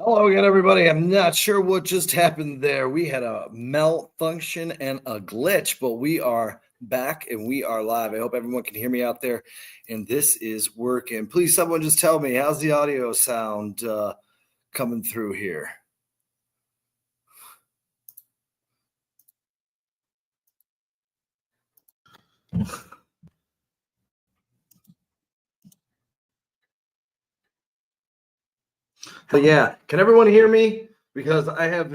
Hello again, everybody. I'm not sure what just happened there. We had a malfunction and a glitch, but we are back and we are live. I hope everyone can hear me out there, and this is working. Please, someone just tell me, how's the audio sound coming through here? But yeah, can everyone hear me? Because I have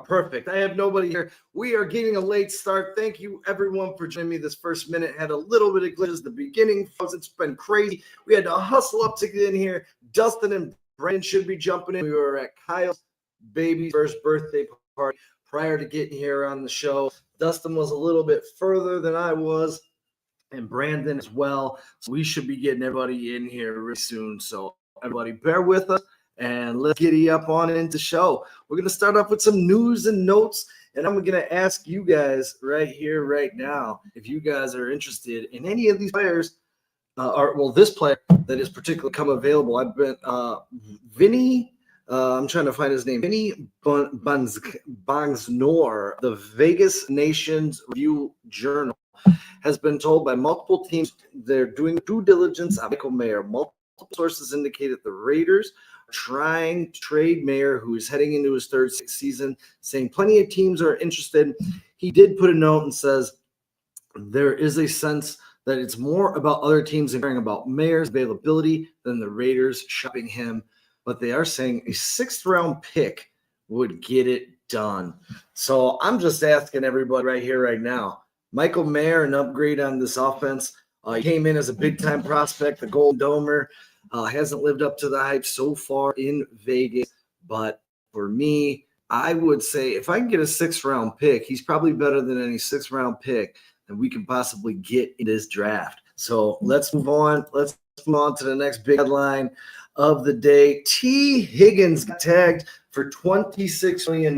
perfect. I have nobody here. We are getting a late start. Thank you everyone for joining me this first minute. Had a little bit of glitches. The beginning, it's been crazy. We had to hustle up to get in here. Dustin and Brandon should be jumping in. We were at Kyle's baby's first birthday party prior to getting here on the show. Dustin was a little bit further than I was, and Brandon as well. So we should be getting everybody in here really soon. So everybody bear with us. And let's giddy up on into the show. We're going to start off with some news and notes. And I'm going to ask you guys right here, right now, if you guys are interested in any of these players, this player that is particularly come available. I've been Vinny. I'm trying to find his name. Vinny Bangsnor, the Vegas Nations Review Journal, has been told by multiple teams they're doing due diligence on Michael Mayer. Multiple sources indicate that the Raiders trying to trade Mayer, who is heading into his third season, saying plenty of teams are interested. He did put a note and says there is a sense that it's more about other teams caring about Mayer's availability than the Raiders shopping him. But they are saying a sixth-round pick would get it done. So I'm just asking everybody right here, right now, Michael Mayer, an upgrade on this offense. He came in as a big-time prospect, the Golden Domer. Hasn't lived up to the hype so far in Vegas. But for me, I would say if I can get a sixth-round pick, he's probably better than any sixth-round pick that we can possibly get in this draft. So let's move on. Let's move on to the next big headline of the day. T. Higgins got tagged for $26 million.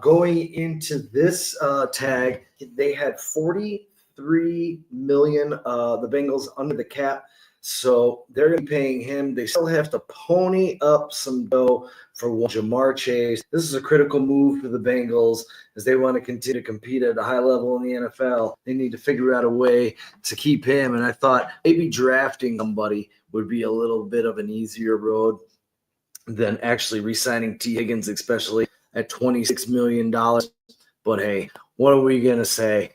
Going into this tag, they had $43 million, the Bengals under the cap. So they're going to be paying him. They still have to pony up some dough for Jamar Chase. This is a critical move for the Bengals as they want to continue to compete at a high level in the NFL. They need to figure out a way to keep him. And I thought maybe drafting somebody would be a little bit of an easier road than actually re-signing T. Higgins, especially at $26 million. But hey, what are we going to say?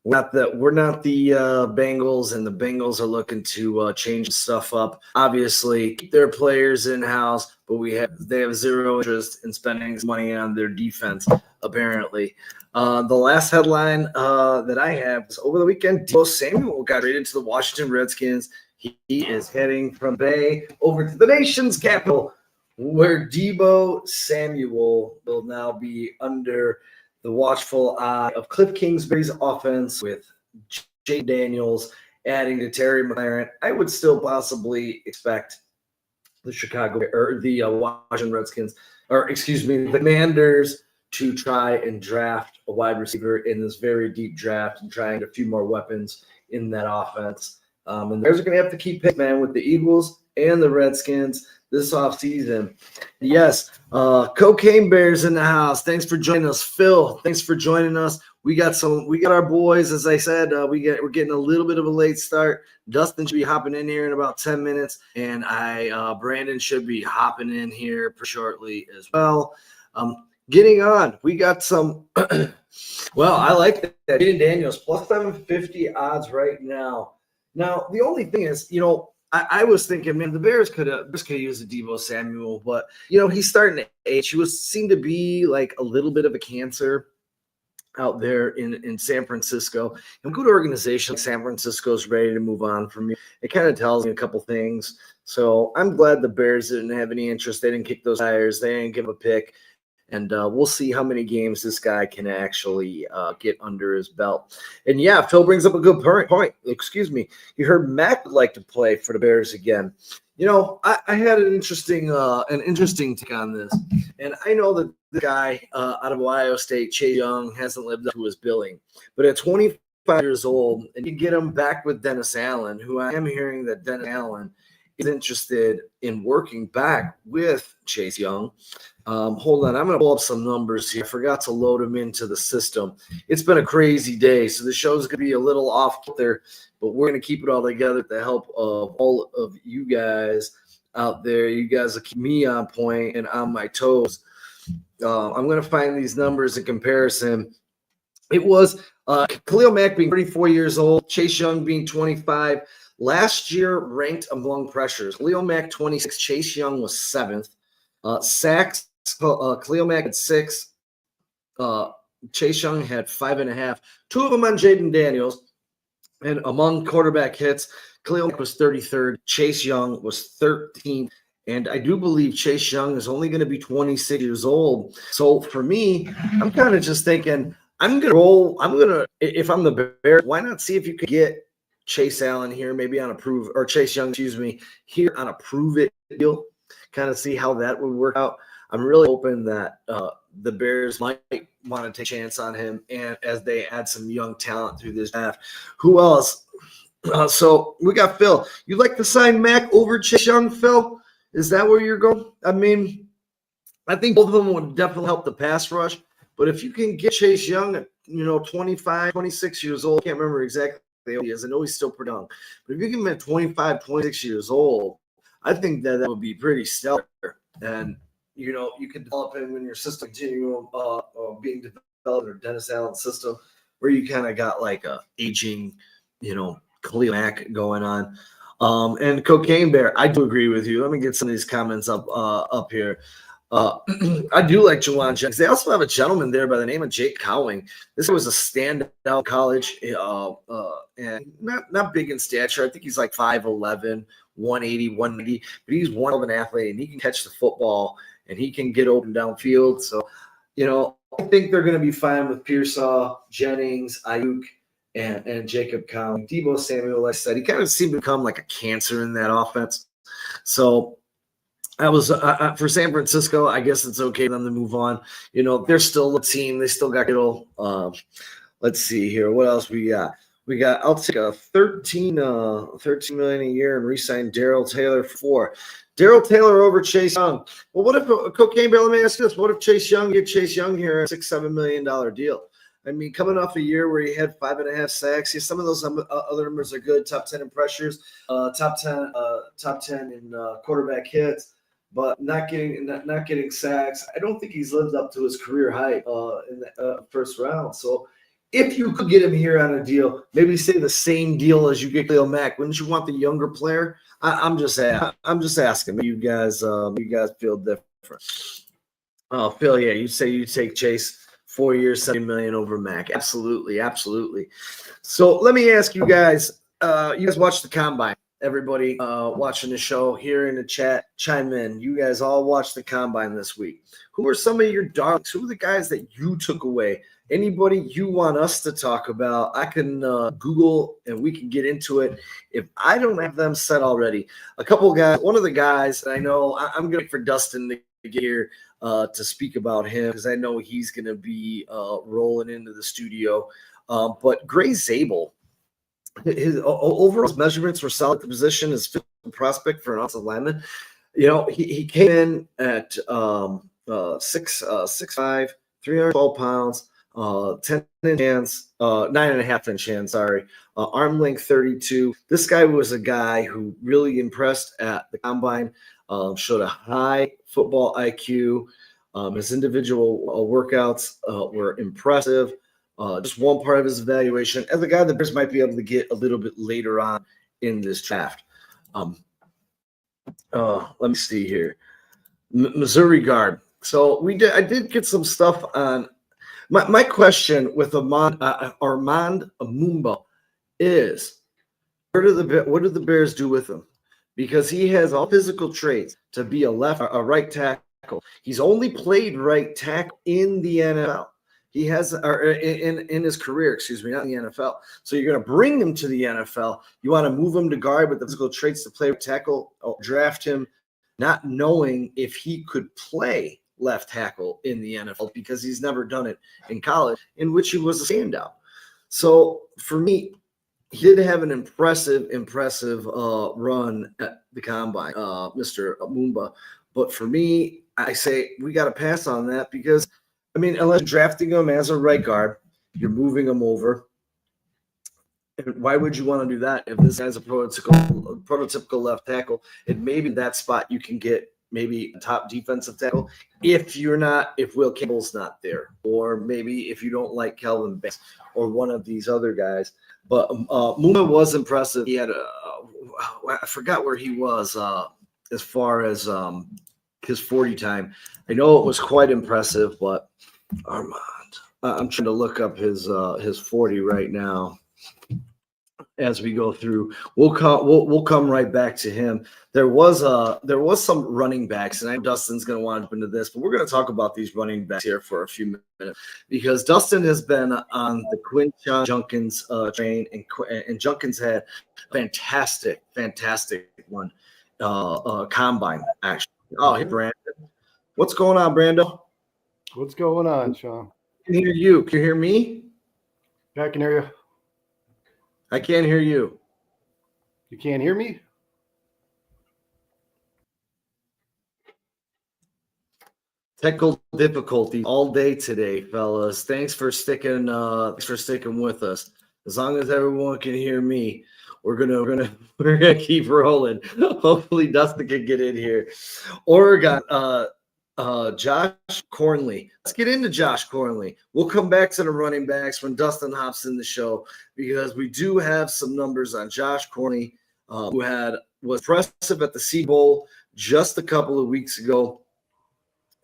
We're not the Bengals, and the Bengals are looking to change stuff up. Obviously, keep their players in-house, but they have zero interest in spending money on their defense, apparently. The last headline that I have is over the weekend, Deebo Samuel got traded to the Washington Redskins. He is heading from Bay over to the nation's capital, where Deebo Samuel will now be under the watchful eye of Cliff Kingsbury's offense with Jay Daniels adding to Terry McLaurin. I would still possibly expect the Washington Redskins, the Commanders, to try and draft a wide receiver in this very deep draft and try and get a few more weapons in that offense. And the Bears are going to have to keep pace, man, with the Eagles and the Redskins this offseason. Yes, Cocaine Bears in the house. Thanks for joining us. Phil, thanks for joining us. We got our boys, as I said, we're getting a little bit of a late start. Dustin should be hopping in here in about 10 minutes, and Brandon should be hopping in here shortly as well. Getting on, we got some well, I like that. Jaden Daniels plus 750 odds right now. Now, the only thing is, I was thinking, man, the Bears could have used a Deebo Samuel, but he's starting to age. He seemed to be like a little bit of a cancer out there in San Francisco. And good organization like San Francisco is ready to move on from you. It kind of tells me a couple things. So I'm glad the Bears didn't have any interest. They didn't kick those tires. They didn't give a pick. And we'll see how many games this guy can actually get under his belt. And yeah, Phil brings up a good point. Excuse me. You heard Mac would like to play for the Bears again. I had an interesting take on this. And I know that the guy out of Ohio State, Chase Young, hasn't lived up to his billing. But at 25 years old, and you get him back with Dennis Allen, who I am hearing that Dennis Allen is interested in working back with Chase Young. Hold on, I'm going to pull up some numbers here. I forgot to load them into the system. It's been a crazy day, so the show's going to be a little off there, but we're going to keep it all together with the help of all of you guys out there. You guys will keep me on point and on my toes. I'm going to find these numbers in comparison. It was Khalil Mack being 34 years old, Chase Young being 25. Last year ranked among pressures. Khalil Mack 26, Chase Young was 7th. Sacks, Khalil Mack had 6. Chase Young had 5.5. 2 of them on Jaden Daniels. And among quarterback hits, Khalil Mack was 33rd. Chase Young was 13th. And I do believe Chase Young is only going to be 26 years old. So for me, I'm kind of just thinking, I'm going to roll. If I'm the Bears, why not see if you could get Chase Allen here, maybe on a prove, or Chase Young, here on a prove it deal, kind of see how that would work out. I'm really hoping that the Bears might want to take a chance on him, and as they add some young talent through this draft. Who else? So we got Phil. You'd like to sign Mack over Chase Young, Phil? Is that where you're going? I mean, I think both of them would definitely help the pass rush. But if you can get Chase Young at, 25, 26 years old, I can't remember exactly how he is. I know he's still pretty young. But if you get him at 25, 26 years old, I think that would be pretty stellar. And, you can develop him in your system, continue being developed in Dennis Allen's system, where you kind of got like a aging, Khalil Mack going on. And Cocaine Bear, I do agree with you. Let me get some of these comments up here. I do like Juwan Jennings. They also have a gentleman there by the name of Jake Cowing. This was a standout college, and not big in stature. I think he's like 5'11", 180, 190, but he's one of an athlete, and he can catch the football, and he can get open downfield. So, I think they're going to be fine with Pearsall, Jennings, Ayuk, and Jacob Cowing. Deebo Samuel, like I said, he kind of seemed to become like a cancer in that offense. So I was for San Francisco, I guess it's okay for them to move on. They're still a team. They still got Kittle. Let's see here. What else we got? I'll take a $13 million a year and re-sign Darrell Taylor for Darrell Taylor over Chase Young. Well, what if Cocaine Bear? Let me ask you this: what if Chase Young here at a $6-7 million deal? I mean, coming off a year where he had 5.5 sacks, some of those other numbers are good. Top 10 in pressures, top 10 in quarterback hits, but not getting sacks. I don't think he's lived up to his career height in the first round. So if you could get him here on a deal, maybe say the same deal as you get Khalil Mack, wouldn't you want the younger player? I'm just asking. Maybe you guys feel different. Oh, Phil, yeah, you say you take Chase 4 years, $7 million over Mack. Absolutely. So let me ask you guys, you guys watch the Combine. Everybody watching the show here in the chat, chime in. You guys all watched the Combine this week. Who are some of your darlings? Who are the guys that you took away? Anybody you want us to talk about, I can Google and we can get into it if I don't have them set already. A couple guys, one of the guys that I know, I'm going to wait for Dustin to get here to speak about him because I know he's going to be rolling into the studio. But Gray Zabel, his overall measurements were solid at the position as a prospect for an offensive lineman. He came in at 6'5", 312 pounds. 10-inch hands, 9.5-inch hands, arm length 32. This guy was a guy who really impressed at the Combine, showed a high football IQ. His individual workouts were impressive. Just one part of his evaluation as a guy that Bears might be able to get a little bit later on in this draft. Let me see here. Missouri guard. So I did get some stuff on. My question with Armand Amumba is, what do the Bears do with him? Because he has all physical traits to be a right tackle. He's only played right tackle in the NFL. He has in his career, not in the NFL. So you're going to bring him to the NFL. You want to move him to guard with the physical traits to play right tackle, draft him, not knowing if he could play left tackle in the NFL because he's never done it in college, in which he was a standout. So for me, he did have an impressive run at the combine, Mr. Mumba. But for me, I say we got to pass on that because, I mean, unless you're drafting him as a right guard, you're moving him over. And why would you want to do that if this guy's a prototypical left tackle? And maybe that spot you can get maybe a top defensive tackle if Will Campbell's not there, or maybe if you don't like Kelvin Banks or one of these other guys. But Muma was impressive. He had I forgot where he was as far as his 40 time. I know it was quite impressive, but Armand, I'm trying to look up his 40 right now. As we go through, we'll come right back to him. There was some running backs, and I know Dustin's going to want to jump into this, but we're going to talk about these running backs here for a few minutes because Dustin has been on the Quinshon Junkins train, and Junkins had fantastic one combine actually. Oh, hey Brandon, what's going on, Brando? What's going on, Sean? I can hear you. Can you hear me? Yeah, I can hear you. I can't hear you. You can't hear me? Technical difficulties all day today, fellas. Thanks for sticking with us. As long as everyone can hear me, we're gonna keep rolling. Hopefully Dustin can get in here. Oregon, Josh Cornley. Let's get into Josh Cornley. We'll come back to the running backs when Dustin hops in the show because we do have some numbers on Josh Cornley, who was impressive at the Sea Bowl just a couple of weeks ago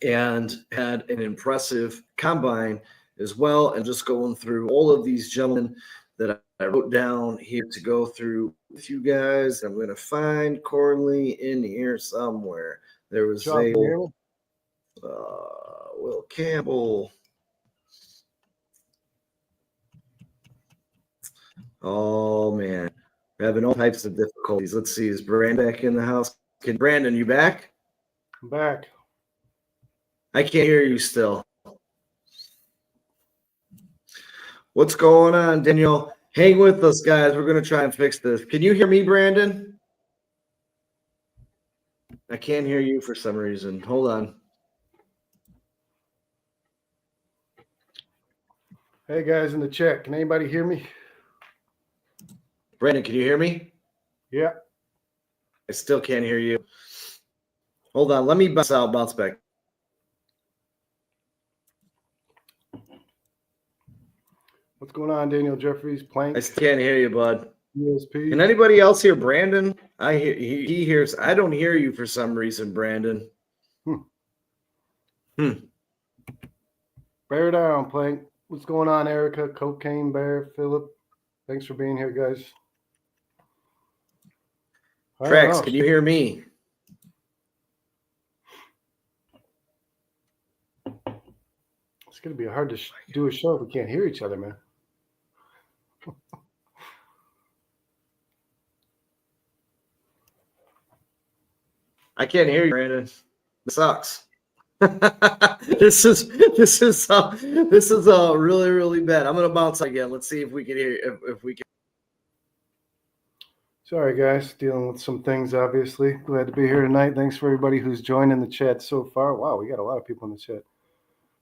and had an impressive combine as well. And just going through all of these gentlemen that I wrote down here to go through with you guys. I'm going to find Cornley in here somewhere. There was Will Campbell. Oh man, we're having all types of difficulties. Let's see, is Brandon back in the house? Brandon, you back? I'm back. I can't hear you still. What's going on, Daniel? Hang with us, guys. We're going to try and fix this. Can you hear me, Brandon? I can't hear you for some reason. Hold on. Hey, guys in the chat. Can anybody hear me? Brandon, can you hear me? Yeah. I still can't hear you. Hold on. Let me bounce back. What's going on, Daniel Jeffries? Plank. I still can't hear you, bud. ESP. Can anybody else hear Brandon? He hears. I don't hear you for some reason, Brandon. Bear down, Plank. What's going on, Erica? Cocaine Bear, Philip. Thanks for being here, guys. Trax, can you hear me? It's going to be hard to do a show if we can't hear each other, man. I can't hear you, Brandon. It sucks. This is really, really bad. I'm gonna bounce again. Let's see if we can hear if we can. Sorry, guys, dealing with some things. Obviously, glad to be here tonight. Thanks for everybody who's joined in the chat so far. Wow, we got a lot of people in the chat.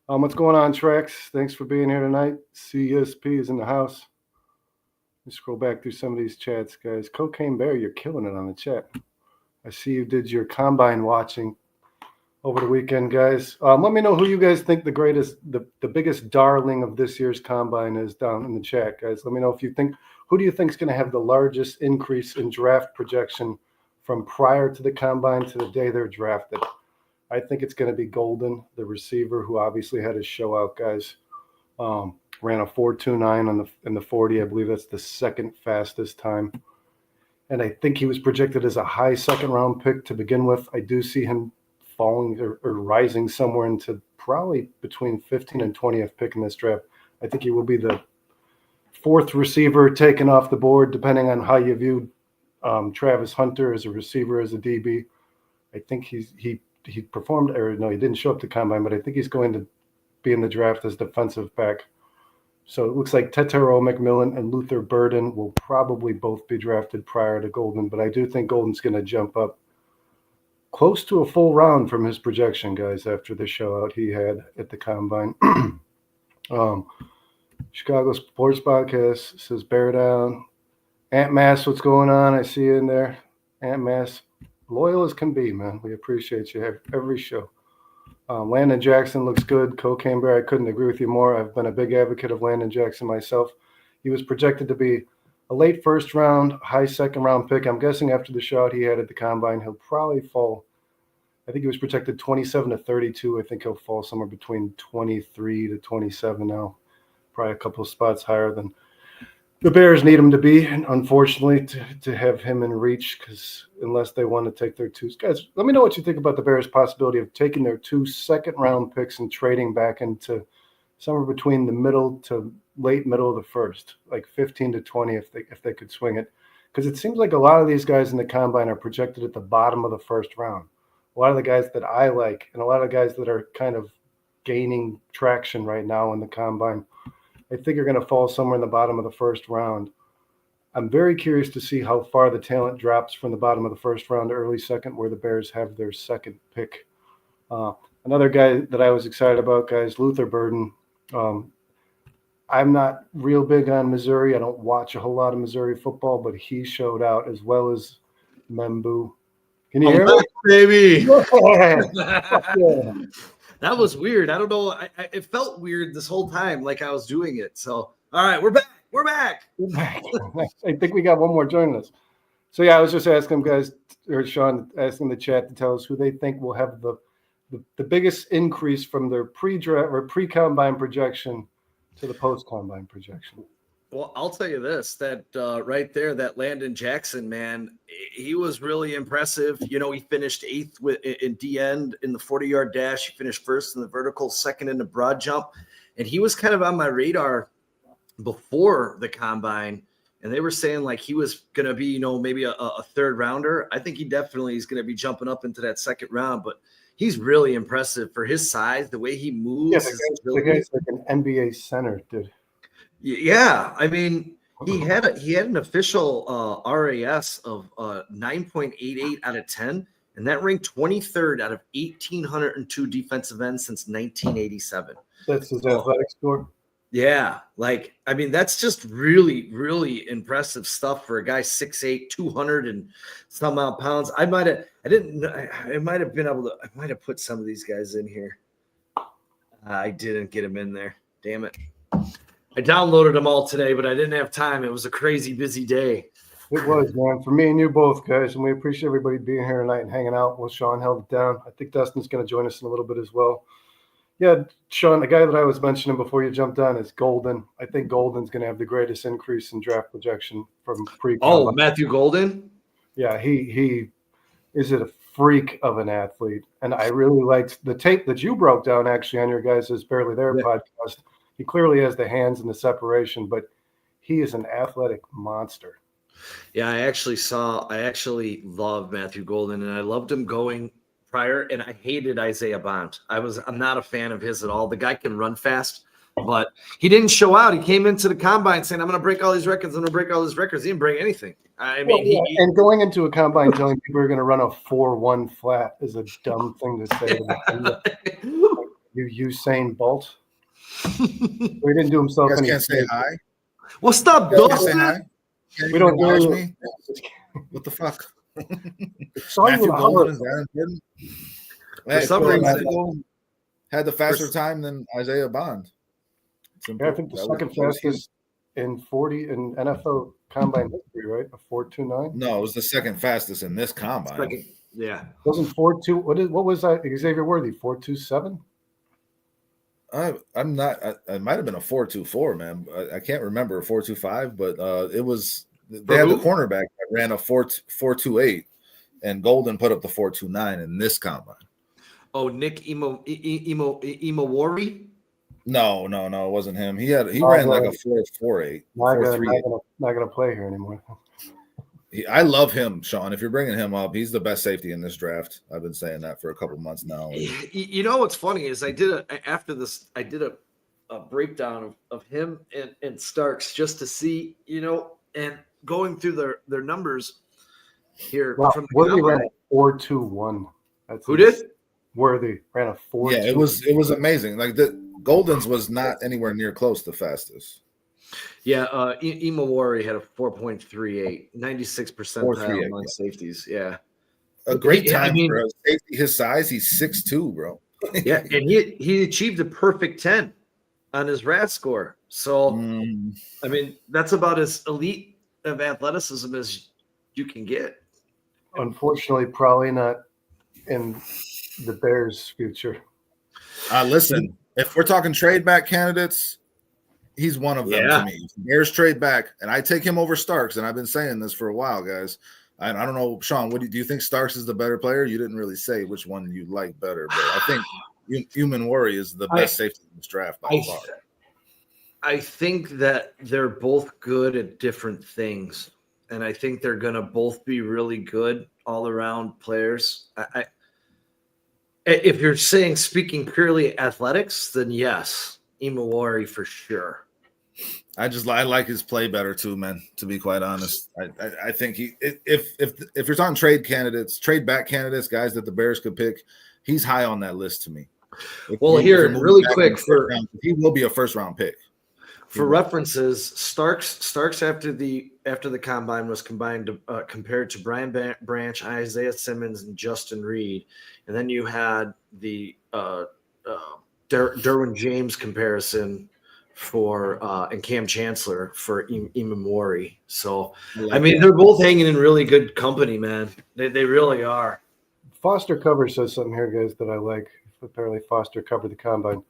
What's going on, Trax? Thanks for being here tonight. CSP is in the house. Let's scroll back through some of these chats, guys. Cocaine Bear, you're killing it on the chat. I see you did your combine watching over the weekend, guys. Let me know who you guys think the biggest darling of this year's combine is down in the chat, guys. Let me know if you think, who do you think is going to have the largest increase in draft projection from prior to the combine to the day they're drafted? I think it's going to be Golden, the receiver, who obviously had his show out, guys. Ran a 4.29 in the 40. I believe that's the second fastest time. And I think he was projected as a high second-round pick to begin with. I do see him falling or rising somewhere into probably between 15th and 20th pick in this draft. I think he will be the fourth receiver taken off the board, depending on how you view Travis Hunter as a receiver, as a DB. I think he performed, or no, he didn't show up to combine, but I think he's going to be in the draft as defensive back. So it looks like Tetero McMillan and Luther Burden will probably both be drafted prior to Golden, but I do think Golden's going to jump up close to a full round from his projection, guys, after the show out he had at the Combine. Chicago Sports Podcast says bear down. Aunt Mass, what's going on? I see you in there. Aunt Mass, loyal as can be, man. We appreciate you every show. Landon Jackson looks good. Cocaine Bear, I couldn't agree with you more. I've been a big advocate of Landon Jackson myself. He was projected to be a late first round, high second round pick. I'm guessing after the shot he had at the Combine, he'll probably fall. I think he was projected 27 to 32. I think he'll fall somewhere between 23 to 27 now. Probably a couple of spots higher than the Bears need him to be, unfortunately, to have him in reach, because unless they want to take their two guys, let me know what you think about the Bears' possibility of taking their 2 second-round picks and trading back into somewhere between the middle to late middle of the first, like 15 to 20 if they could swing it, because it seems like a lot of these guys in the Combine are projected at the bottom of the first round. A lot of the guys that I like and a lot of guys that are kind of gaining traction right now in the Combine, I think are going to fall somewhere in the bottom of the first round. I'm very curious to see how far the talent drops from the bottom of the first round to early second, where the Bears have their second pick. Another guy that I was excited about, guys, Luther Burden. I'm not real big on Missouri. I don't watch a whole lot of Missouri football, but he showed out as well as Membu. Can you hear me? Baby. Yeah. That was weird. I don't know. It felt weird this whole time, like I was doing it. So, all right, we're back. We're back. I think we got one more joining us. So, yeah, I was just asking guys, or Sean, asking the chat to tell us who they think will have the biggest increase from their pre-draft or pre-combine projection to the post-combine projection. Well, I'll tell you this, that right there, that Landon Jackson, man, he was really impressive. You know, he finished 8th in D-end in the 40-yard dash. He finished 1st in the vertical, 2nd in the broad jump. And he was kind of on my radar before the Combine. And they were saying like he was going to be, you know, maybe a 3rd rounder. I think he definitely is going to be jumping up into that 2nd round. But he's really impressive for his size, the way he moves. Yeah, the guy's like an NBA center, dude. Yeah, I mean, he had an official RAS of 9.88 out of 10, and that ranked 23rd out of 1,802 defensive ends since 1987. That's his athletic score. Yeah, like I mean, that's just really, really impressive stuff for a guy 6'8", 200 and some odd pounds. I might have put some of these guys in here. I didn't get them in there. Damn it. I downloaded them all today, but I didn't have time. It was a crazy busy day. It was, man. For me and you both, guys, and we appreciate everybody being here tonight and hanging out while Sean held it down. I think Dustin's going to join us in a little bit as well. Yeah, Sean, the guy that I was mentioning before you jumped on is Golden. I think Golden's going to have the greatest increase in draft projection from pre-combine. Oh, Matthew Golden? Yeah, he is a freak of an athlete. And I really liked the tape that you broke down actually on your guys' Barely There podcast. He clearly has the hands and the separation, but he is an athletic monster. Yeah, I actually love Matthew Golden, and I loved him going prior, and I hated Isaiah Bond. I'm not a fan of his at all. The guy can run fast, but he didn't show out. He came into the Combine saying, I'm going to break all these records. I'm going to break all these records. He didn't break anything. I mean, and going into a Combine telling people you're going to run a 4.1 flat is a dumb thing to say. You Usain Bolt. He didn't do himself you guys any. Can't say hi. Well, stop, Dustin. We don't do me. What the fuck? Matthew Golden is that important? For some reason, Golden had the faster time than Isaiah Bond. Yeah, I think the second fastest in 40 in NFL Combine history, right? A 4.29. No, it was the second fastest in this Combine. Yeah, wasn't 4.2. What was that? Xavier Worthy 4.27. I'm not. I might have been a 4.24, man. I can't remember a 4.25, but it was. They had the cornerback that ran a 4.28, and Golden put up the 4.29 in this Combine. Oh, Nick Imawari? No, it wasn't him. He ran like a 4.48. Not gonna play here anymore. I love him, Sean. If you're bringing him up, he's the best safety in this draft. I've been saying that for a couple months now. You know what's funny is I did a breakdown of him and Starks just to see, and going through their numbers here from the Worthy combine. ran a 4.21. Who did? Worthy ran a 4.21. Yeah, it was amazing. Like the Golden's was not anywhere near close to fastest. Yeah, Imawari had a 4.38, 96 percentile among safeties. Yeah. A great time for a safety his size. He's 6'2", bro. Yeah, and he achieved a perfect 10 on his RAS score. So, I mean, that's about as elite of athleticism as you can get. Unfortunately, probably not in the Bears' future. Listen, if we're talking trade back candidates, he's one of them to me. If the Bears trade back, and I take him over Starks, and I've been saying this for a while, guys. I don't know, Sean, do you think Starks is the better player? You didn't really say which one you like better, but I think Human Worry is the best safety in this draft by far. I think that they're both good at different things, and I think they're going to both be really good all-around players. If you're speaking purely athletics, then yes, Imawari for sure. I like his play better too, man. To be quite honest, I think if you're talking trade back candidates, guys that the Bears could pick, he's high on that list to me. He will be a first round pick. For references, Starks after the combine was compared to Brian Branch, Isaiah Simmons, and Justin Reed, and then you had the Derwin James comparison for and Cam Chancellor for Imamori. So I mean, they're both hanging in really good company, man. They really are. Foster Cover says something here, guys, that I like. Apparently, Foster covered the combine.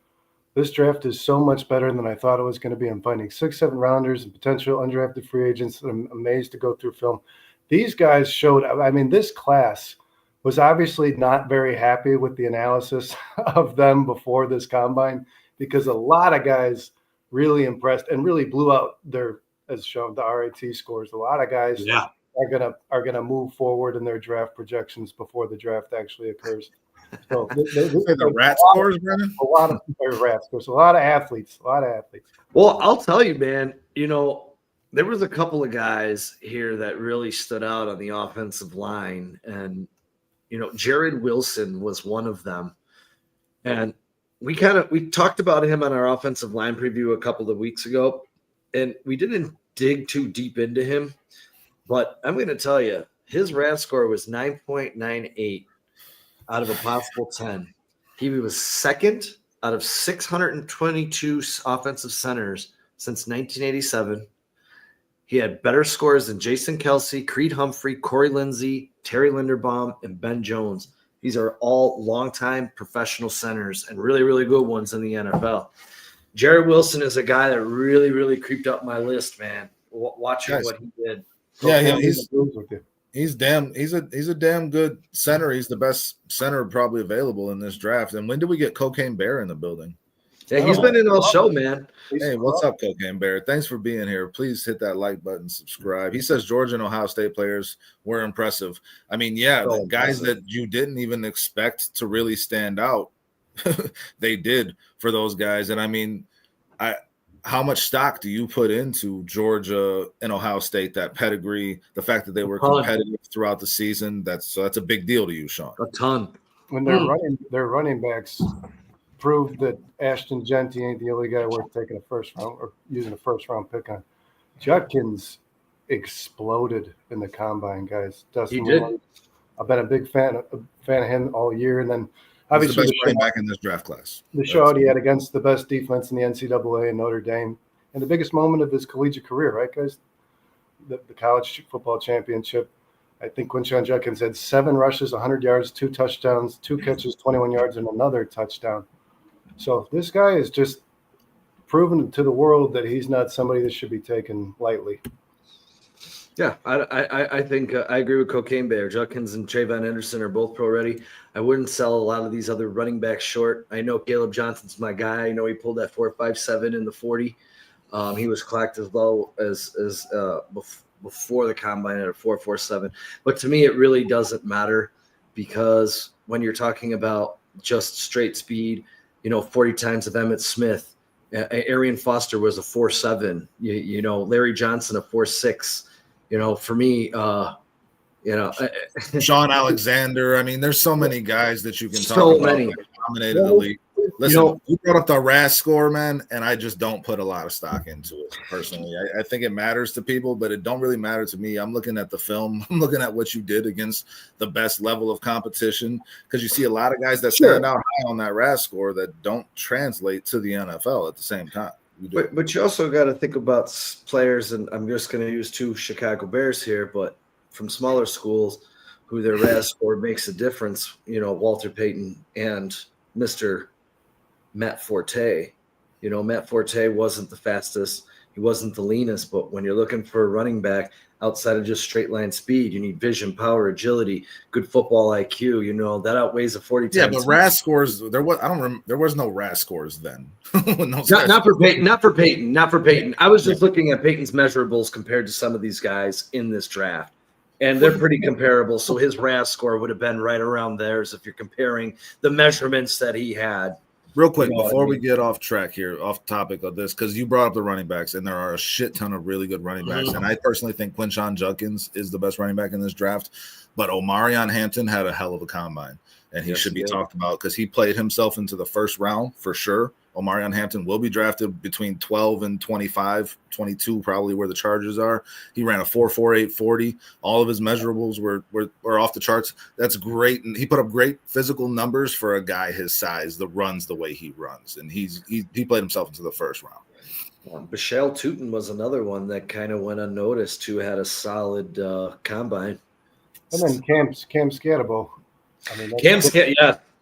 This draft is so much better than I thought it was going to be. I'm finding 6, 7 rounders and potential undrafted free agents. I'm amazed to go through film. These guys showed, I mean, this class was obviously not very happy with the analysis of them before this combine, because a lot of guys really impressed and really blew out their, as shown, the RAT scores. A lot of guys are gonna move forward in their draft projections before the draft actually occurs. So the rat scores, Brennan? A lot of rat scores. A lot of athletes. Well, I'll tell you, man. There was a couple of guys here that really stood out on the offensive line, and Jared Wilson was one of them. And we talked about him on our offensive line preview a couple of weeks ago, and we didn't dig too deep into him. But I'm going to tell you, his RAS score was 9.98 out of a possible 10. He was second out of 622 offensive centers since 1987. He had better scores than Jason Kelsey, Creed Humphrey, Corey Lindsey, Terry Linderbaum, and Ben Jones. These are all longtime professional centers and really, really good ones in the NFL. Jared Wilson is a guy that really, really creeped up my list, man, watching what he did. Yeah, he's a damn good center. He's the best center probably available in this draft. And when do we get Cocaine Bear in the building? Yeah, he's been in all show, man. Hey, what's up, Cocaine Bear? Thanks for being here. Please hit that like button, subscribe. He says Georgia and Ohio State players were impressive. I mean, the guys that you didn't even expect to really stand out, they did for those guys. And I mean, how much stock do you put into Georgia and Ohio State, that pedigree, the fact that they were competitive throughout the season? That's a big deal to you, Sean. A ton. When their running backs proved that Ashton Genty ain't the only guy worth taking a first round or using a first round pick on. Judkins exploded in the combine, guys. Dustin, he did. I've been a big fan of him all year, and then obviously he's the best running back in this draft class. The show he had against the best defense in the NCAA and Notre Dame, and the biggest moment of his collegiate career, right, guys? The college football championship. I think Quinshon Judkins had 7 rushes, 100 yards, 2 touchdowns, 2 catches, 21 yards, and another touchdown. So this guy is just proven to the world that he's not somebody that should be taken lightly. Yeah, I think I agree with Cocaine Bear. Judkins and Trayvon Anderson are both pro ready. I wouldn't sell a lot of these other running backs short. I know Caleb Johnson's my guy. I know he pulled that 4.57 in the 40. He was clocked as low as before the combine at a 4.47. But to me, it really doesn't matter, because when you're talking about just straight speed, 40 times of Emmitt Smith, Arian Foster was a 4.7. You know, Larry Johnson a 4.6. You know, for me, you know, Sean Alexander. I mean, there's so many guys that you can talk so about many that dominated the league. Listen, you know, you brought up the RAS score, man, and I just don't put a lot of stock into it personally. I think it matters to people, but it don't really matter to me. I'm looking at the film. I'm looking at what you did against the best level of competition, because you see a lot of guys that stand out high on that RAS score that don't translate to the NFL at the same time. But you also got to think about players, and I'm just going to use 2 Chicago Bears here, but from smaller schools who their RAS score makes a difference. You know, Walter Payton and Mr. Matt Forte. You know, Matt Forte wasn't the fastest. He wasn't the leanest, but when you're looking for a running back outside of just straight line speed, you need vision, power, agility, good football IQ. You know, that outweighs a 40 times. Yeah, but RAS scores, there was no RAS scores then. Not for Peyton. I was just looking at Peyton's measurables compared to some of these guys in this draft. And they're pretty comparable. So his RAS score would have been right around theirs if you're comparing the measurements that he had. Real quick, before we get off track here, off topic of this, because you brought up the running backs, and there are a shit ton of really good running backs. And I personally think Quinshon Judkins is the best running back in this draft. But Omarion Hampton had a hell of a combine, and he should be talked about because he played himself into the first round for sure. Omarion Hampton will be drafted between 12 and 25, 22, probably where the Chargers are. He ran a 4.48 40. All of his measurables were off the charts. That's great. And he put up great physical numbers for a guy his size that runs the way he runs. And he played himself into the first round. Bashal Tootin was another one that kind of went unnoticed, who had a solid combine. And then Cam Scatterbo. I mean,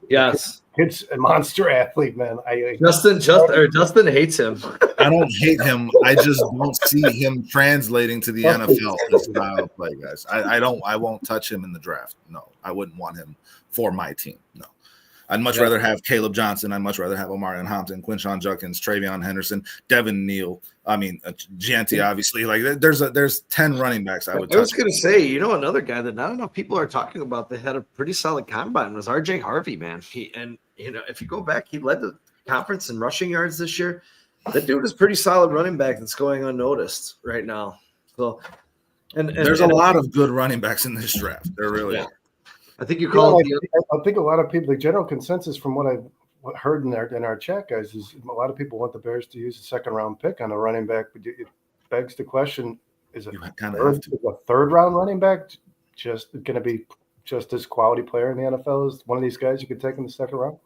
yes. Kid's a monster athlete, man. Justin hates him. I don't hate him. I just don't see him translating to the NFL as style of play, guys. I won't touch him in the draft. No, I wouldn't want him for my team. No. I'd much rather have Caleb Johnson. I'd much rather have Omarion Hampton, Quinshon Judkins, Travion Henderson, Devin Neal. I mean, Gianti, obviously. Like, there's 10 running backs I would touch. I was going to say, you know, another guy that not enough people are talking about that had a pretty solid combine was R.J. Harvey, man. If you go back, he led the conference in rushing yards this year. That dude is pretty solid running back that's going unnoticed right now. So, and there's a lot of good running backs in this draft. There really are. I think I think a lot of people, the general consensus from what I've heard in our chat, guys, is a lot of people want the Bears to use a second round pick on a running back. But it begs the question: is a third round running back just going to be just as quality player in the NFL as one of these guys you could take in the second round?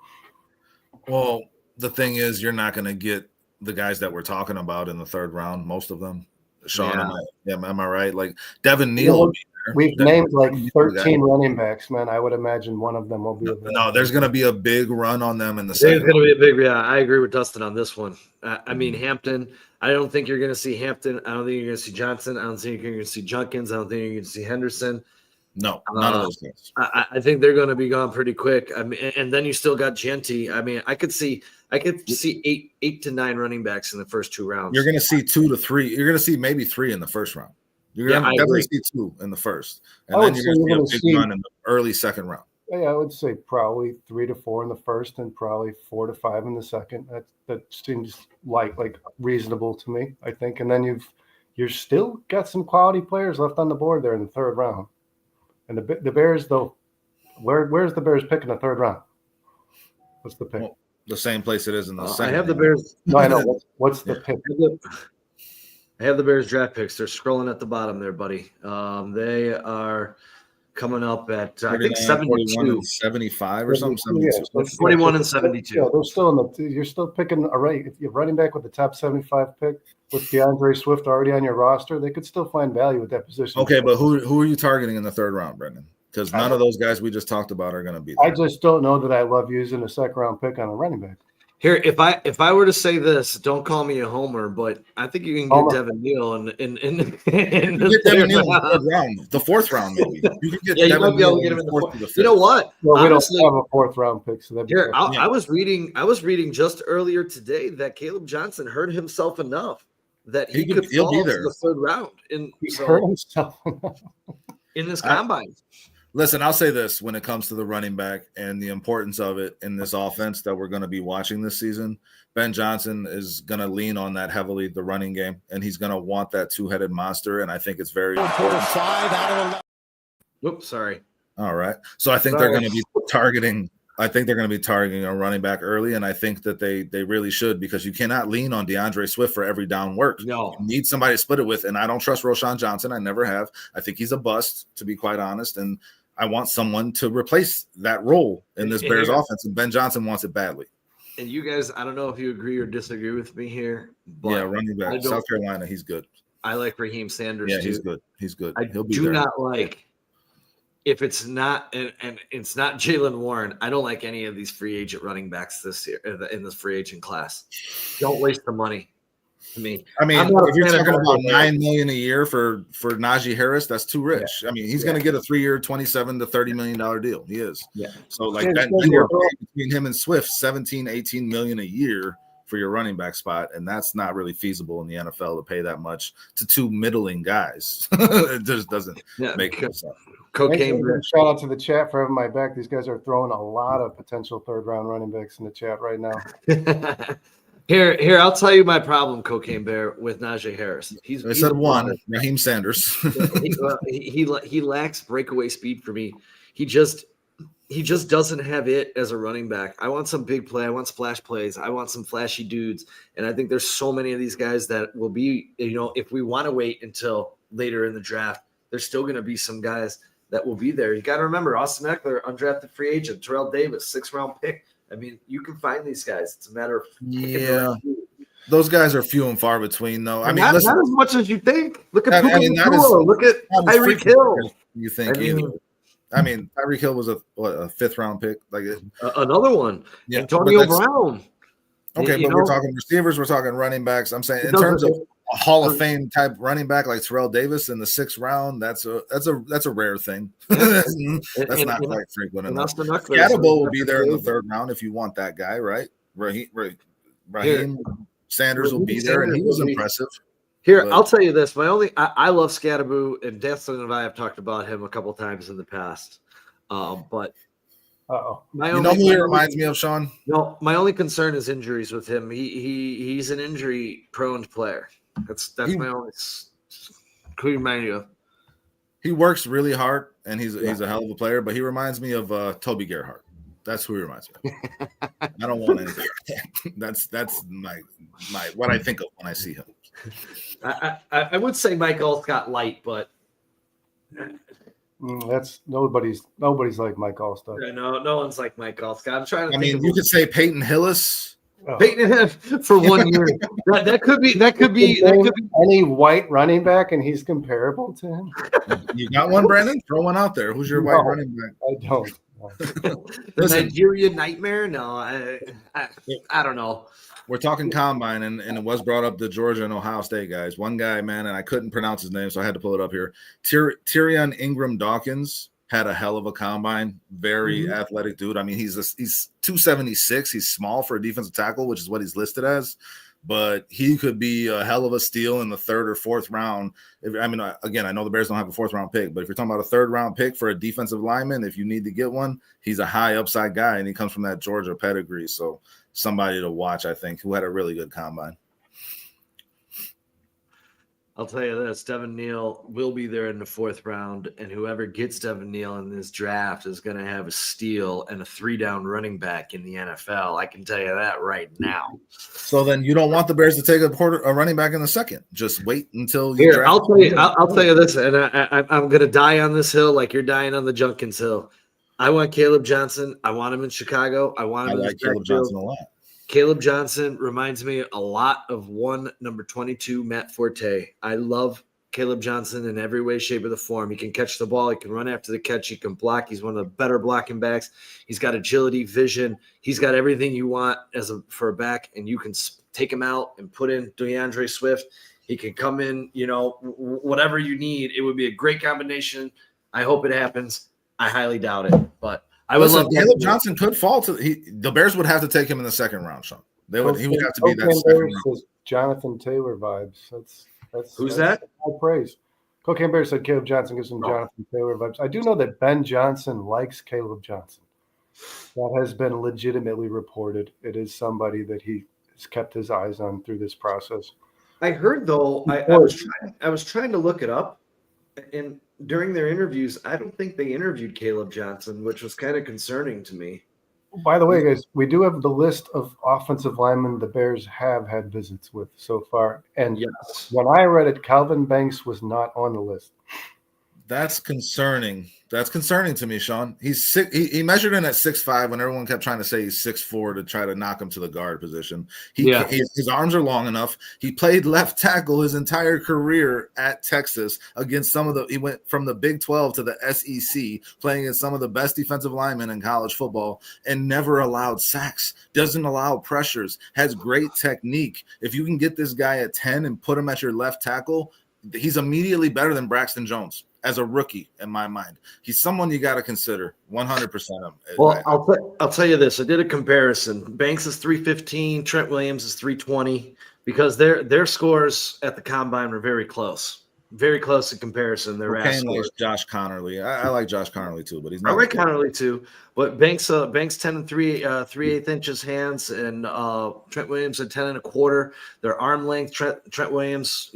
Well, the thing is, you're not going to get the guys that we're talking about in the third round. Most of them. Sean, am I right? Like Devin Neal will be there. We've named like 13 running backs, man. I would imagine one of them will be. No, there's going to be a big run on them in the second. There's going to be a big. Yeah, I agree with Dustin on this one. I mean, Hampton. I don't think you're going to see Hampton. I don't think you're going to see Johnson. I don't think you're going to see Judkins. I don't think you're going to see Henderson. No, none of those guys. I think they're going to be gone pretty quick. I mean, and then you still got Gianti. I mean, I could see 8 to 9 running backs in the first 2 rounds. You're going to see 2 to 3. You're going to see maybe 3 in the first round. You're going to definitely see 2 in the first, and then you're going to see a big run in the early second round. Yeah, I would say probably 3 to 4 in the first, and probably 4 to 5 in the second. That seems like reasonable to me, I think. And then you're still got some quality players left on the board there in the third round. And the Bears, though, where's the Bears pick in the third round? What's the pick? Well, the same place it is in the second. I have the Bears. No, I know. What's the pick? I have the Bears draft picks. They're scrolling at the bottom there, buddy. They are coming up at I think 72, and 75 or something. Yeah, 21 and 72. Yeah, they're still you're still picking a right. If you're running back with the top 75 pick with DeAndre Swift already on your roster, they could still find value at that position. Okay, but who are you targeting in the third round, Brendan? Because none of those guys we just talked about are going to be there. I just don't know that I love using a second round pick on a running back. Here, if I were to say this, don't call me a homer, but I think you can get Devin Neal in the third round, the fourth round maybe. You can get Devin Neal in the fourth to the fifth. You know what? Well, honestly, we don't have a fourth round pick, so here I was reading just earlier today that Caleb Johnson hurt himself enough that he could fall to the third round. Hurt himself in this combine. Listen, I'll say this when it comes to the running back and the importance of it in this offense that we're going to be watching this season. Ben Johnson is going to lean on that heavily, the running game, and he's going to want that two-headed monster, and I think it's very important. Oops, sorry. All right. So I think they're going to be targeting a running back early, and I think that they really should, because you cannot lean on DeAndre Swift for every down work. No. You need somebody to split it with, and I don't trust Roschon Johnson. I never have. I think he's a bust, to be quite honest, and I want someone to replace that role in this Bears offense, and Ben Johnson wants it badly. And you guys, I don't know if you agree or disagree with me here. But yeah, running back, South Carolina, he's good. I like Raheem Sanders too. he's good. He's good. He'll be there. Not like if it's not and it's not Jaylen Warren. I don't like any of these free agent running backs this year in this free agent class. Don't waste the money. I mean, if you're talking about $9 million a year for Najee Harris, that's too rich. Yeah. I mean, he's going to get a 3-year, $27 to $30 million deal. He is. Yeah. So like that, you're between him and Swift, 17, 18 million a year for your running back spot, and that's not really feasible in the NFL to pay that much to two middling guys. It just doesn't make sense. Cocaine. Shout out to the chat for having my back. These guys are throwing a lot of potential third-round running backs in the chat right now. Here, I'll tell you my problem, Cocaine Bear, with Najee Harris. He's said one, Raheem Sanders. he lacks breakaway speed for me. He just doesn't have it as a running back. I want some big play. I want splash plays. I want some flashy dudes. And I think there's so many of these guys that will be, if we want to wait until later in the draft, there's still going to be some guys that will be there. You got to remember, Austin Eckler, undrafted free agent, Terrell Davis, 6th-round pick. I mean, you can find these guys. It's a matter of those guys are few and far between, though. Not as much as you think. Look at look at Tyreek Hill. You think either? I mean, Tyreek Hill was a 5th-round pick, like another one. Yeah, Antonio Brown. Okay, but we're talking receivers, we're talking running backs. I'm saying in terms of a Hall of Fame type running back like Terrell Davis in the 6th round, that's a rare thing. that's not quite frequent enough. Scatterbo will be there in the 3rd round if you want that guy, right? Raheem Sanders will be there, and he was impressive. Here, I'll tell you this. I love Scatterbo, and Destin and I have talked about him a couple times in the past. But you know who he reminds me of, Sean? No, my only concern is injuries with him. He's an injury-prone player. That's my only. Who remind you of? He works really hard, and he's a hell of a player. But he reminds me of Toby Gerhart. That's who he reminds me of. I don't want anything. That's my what I think of when I see him. I would say Mike Allstott light, but that's nobody's like Mike Allstott. Yeah, no one's like Mike Allstott. I'm trying to. You could say Peyton Hillis. Peyton Hillis for 1 year. that could be any white running back, and he's comparable to him. You got one, Brandon? Throw one out there. Who's your white running back? I don't. The Nigerian nightmare? No, I don't know. We're talking combine, and it was brought up the Georgia and Ohio State guys. One guy, man, and I couldn't pronounce his name, so I had to pull it up here. Tyrion Ingram Dawkins had a hell of a combine. Very athletic dude. I mean, he's 276. He's small for a defensive tackle, which is what he's listed as. But he could be a hell of a steal in the 3rd or 4th round. Again, I know the Bears don't have a 4th-round pick, but if you're talking about a 3rd-round pick for a defensive lineman, if you need to get one, he's a high upside guy, and he comes from that Georgia pedigree. So somebody to watch, I think, who had a really good combine. I'll tell you this, Devin Neal will be there in the 4th round, and whoever gets Devin Neal in this draft is going to have a steal and a 3-down running back in the NFL. I can tell you that right now. So then you don't want the Bears to take a running back in the 2nd. Just wait until you draft. I'll tell you this, and I'm going to die on this hill like you're dying on the Junkins Hill. I want Caleb Johnson. I want him in Chicago. I like Caleb Johnson a lot. Caleb Johnson reminds me a lot of number 22, Matt Forte. I love Caleb Johnson in every way, shape, or the form. He can catch the ball. He can run after the catch. He can block. He's one of the better blocking backs. He's got agility, vision. He's got everything you want for a back, and you can take him out and put in DeAndre Swift. He can come in, whatever you need. It would be a great combination. I hope it happens. I highly doubt it, but I would love Caleb Johnson could fall to the Bears would have to take him in the 2nd round, Sean. He would have to be that 2nd round. Jonathan Taylor vibes. That's who's that? High praise. Cocaine Bear said Caleb Johnson gives him Jonathan Taylor vibes. I do know that Ben Johnson likes Caleb Johnson. That has been legitimately reported. It is somebody that he has kept his eyes on through this process. I heard though, I was trying to look it up, and during their interviews, I don't think they interviewed Caleb Johnson, which was kind of concerning to me. By the way, guys, we do have the list of offensive linemen the Bears have had visits with so far. And yes, when I read it, Calvin Banks was not on the list. That's concerning. That's concerning to me, Sean. He's sick. He measured in at 6'5" when everyone kept trying to say he's 6'4" to try to knock him to the guard position. His arms are long enough. He played left tackle his entire career at Texas against he went from the Big 12 to the SEC, playing against some of the best defensive linemen in college football, and never allowed sacks, doesn't allow pressures, has great technique. If you can get this guy at 10 and put him at your left tackle, he's immediately better than Braxton Jones. As a rookie, in my mind, he's someone you got to consider 100%. Well, I'll tell you this. I did a comparison. Banks is 315. Trent Williams is 320 because their scores at the combine were very close in comparison. Their like Josh Connerly. I like Josh Connerly too, but he's not. I like Connerly too, but Banks 10 and 3/8 inches hands, and Trent Williams at 10 1/4. Their arm length. Trent Williams,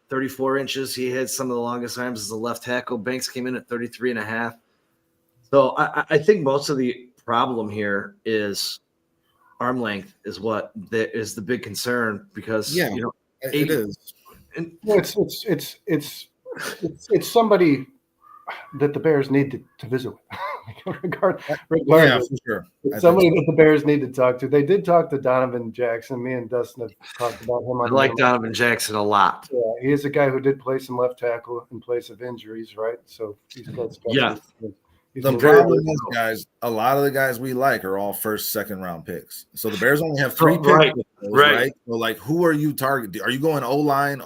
34 inches. He had some of the longest arms as a left tackle. Banks came in at 33.5. So I think most of the problem here is arm length is what is the big concern because it is. And it's somebody that the Bears need to visit with. Regardless, yeah, for sure. It's somebody that the Bears need to talk to. They did talk to Donovan Jackson. Me and Dustin have talked about him. I like Donovan Jackson a lot. Yeah, he is a guy who did play some left tackle in place of injuries, right? So he's got special. Yeah. The problem is, guys, a lot of the guys we like are all first, second round picks. So the Bears only have 3 picks. Right. So, like, who are you targeting? Are you going O-line,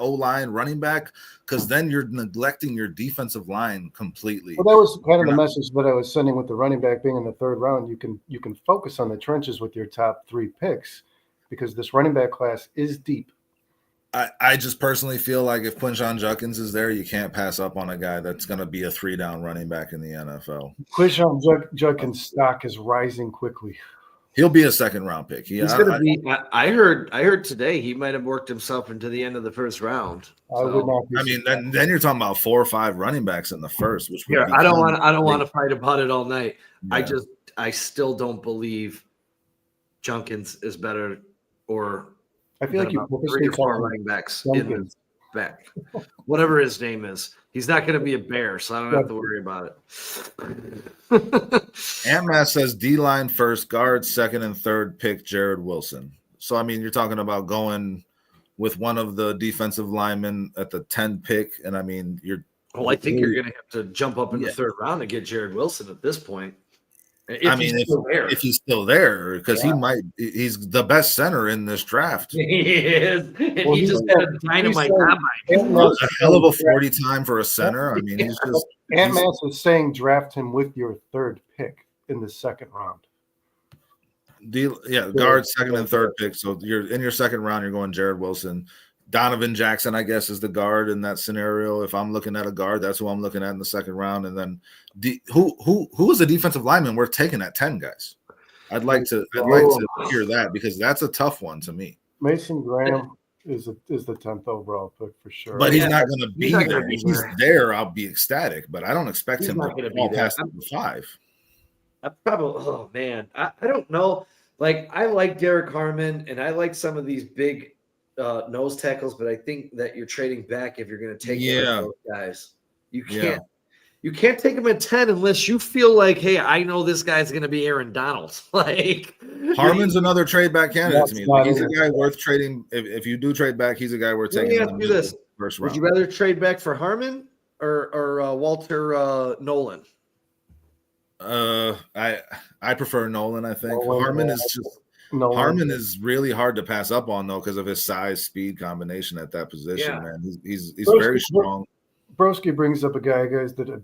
running back? Because then you're neglecting your defensive line completely. Well, that was kind of the message that I was sending with the running back being in the 3rd round. You can focus on the trenches with your top 3 picks because this running back class is deep. I just personally feel like if Quinshon Judkins is there, you can't pass up on a guy that's going to be a 3-down running back in the NFL. Quinshon Judkins' stock is rising quickly. He'll be a 2nd-round pick. He's going to be. I heard today he might have worked himself into the end of the 1st round. Then you're talking about 4 or 5 running backs in the 1st, which would I don't want to fight about it all night. Yeah. I still don't believe Judkins is better or. I feel like you 3 or 4 running backs in the back. Whatever his name is. He's not going to be a Bear, so I don't have to worry about it. Ant-Mass says D-line 1st, guard 2nd and 3rd pick Jared Wilson. So, you're talking about going with one of the defensive linemen at the 10 pick, and you're – Well, I think you're going to have to jump up in the 3rd round to get Jared Wilson at this point. If he's still there, because he's the best center in this draft. He is. And he just had a dynamite combine. A hell of a 40 time for a center. He's just. Ant-Mass is saying draft him with your 3rd pick in the 2nd round. Guard 2nd and 3rd pick. So you're in your 2nd round, you're going Jared Wilson. Donovan Jackson, I guess, is the guard in that scenario. If I'm looking at a guard, that's who I'm looking at in the 2nd round. And then who is a defensive lineman worth taking at 10, guys? I'd like to hear that because that's a tough one to me. Mason Graham is the 10th overall pick for sure. But he's not going to be there. If he's there, I'll be ecstatic. But I don't expect him to fall past number 5. Oh man, I don't know. Like I like Derek Harmon, and I like some of these big nose tackles, but I think that you're trading back if you're going to take those guys. You can't take them at 10 unless you feel like, hey, I know this guy's going to be Aaron Donald. Like Harmon's another trade back candidate to me. Like, he's a guy worth trading. If you do trade back, he's a guy worth taking. Let me ask you this: 1st round. Would you rather trade back for Harmon or Walter Nolan? I prefer Nolan. I think Harmon is just. Harmon is really hard to pass up on though because of his size speed combination at that position. Man, he's very strong. Broski brings up a guy, guys, that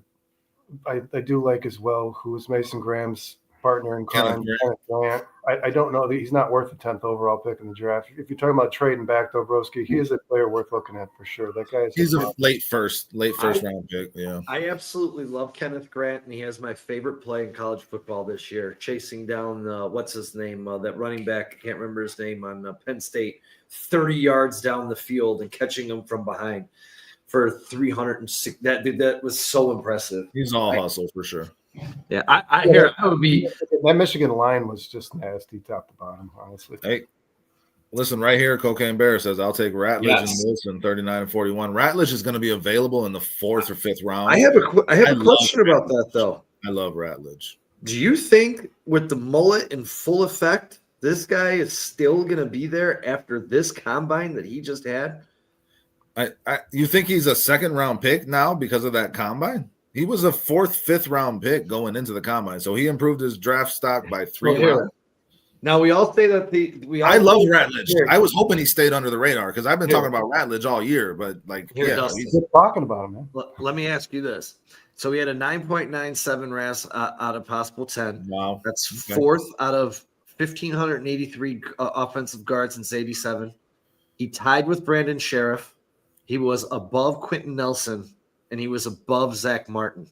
I do like as well, who is Mason Graham's partner in crime, Kenneth Grant. I don't know that he's not worth the 10th overall pick in the draft. If you're talking about trading back, though, Broski, he is a player worth looking at for sure. That guy is. He's a late first round pick. Yeah, I absolutely love Kenneth Grant, and he has my favorite play in college football this year, chasing down what's his name, that running back. I can't remember his name on Penn State, 30 yards down the field and catching him from behind for 306. That was so impressive. He's all hustle for sure. Yeah, I hear I would be. That Michigan line was just nasty, top to bottom, honestly. Hey, listen, right here, Cocaine Bear says, I'll take Ratledge and Wilson, 39 and 41. Ratledge is going to be available in the 4th or 5th round. I have a question about that, though. I love Ratledge. Do you think with the mullet in full effect, this guy is still going to be there after this combine that he just had? You think he's a 2nd round pick now because of that combine? He was a 4th, 5th round pick going into the combine, so he improved his draft stock by 3 rounds. Now we all say that I love Ratledge. I was hoping he stayed under the radar because I've been talking about Ratledge all year, but he's talking about him, man. Let me ask you this: so we had a 9.97 RAS out of possible 10. Wow, that's 4th out of 1,583 offensive guards since '87. He tied with Brandon Sheriff. He was above Quentin Nelson. And he was above Zach Martin.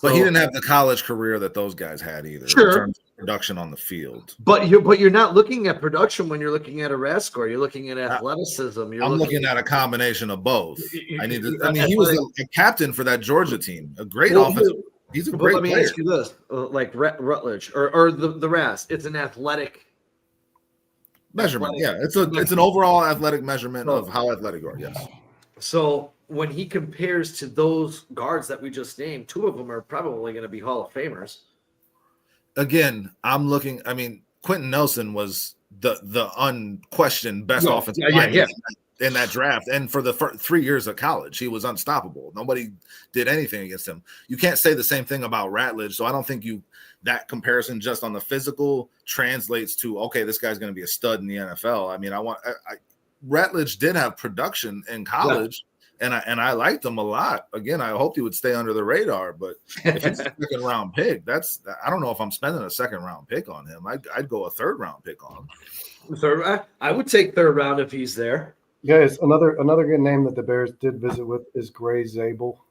But he didn't have the college career that those guys had either. Sure. In terms of production on the field. But you're not looking at production when you're looking at a RAS score. You're looking at athleticism. I'm looking at a combination of both. He was a captain for that Georgia team. A great offensive. He's a great player. Let me ask you this: like Rutledge or the RAS, it's an athletic measurement. It's an overall athletic measurement of how athletic you are. Yes. So when he compares to those guards that we just named, 2 of them are probably going to be Hall of Famers. Again, I'm looking. I mean, Quentin Nelson was the unquestioned best offensive lineman in that draft, and for the 3 years of college, he was unstoppable. Nobody did anything against him. You can't say the same thing about Ratledge, so I don't think that comparison just on the physical translates to this guy's going to be a stud in the NFL. I mean, Ratledge did have production in college. And I liked him a lot. Again, I hoped he would stay under the radar. But if it's a 2nd round pick, I don't know if I'm spending a 2nd round pick on him. I'd go a 3rd round pick on him. I would take 3rd round if he's there. Guys, another good name that the Bears did visit with is Gray Zabel.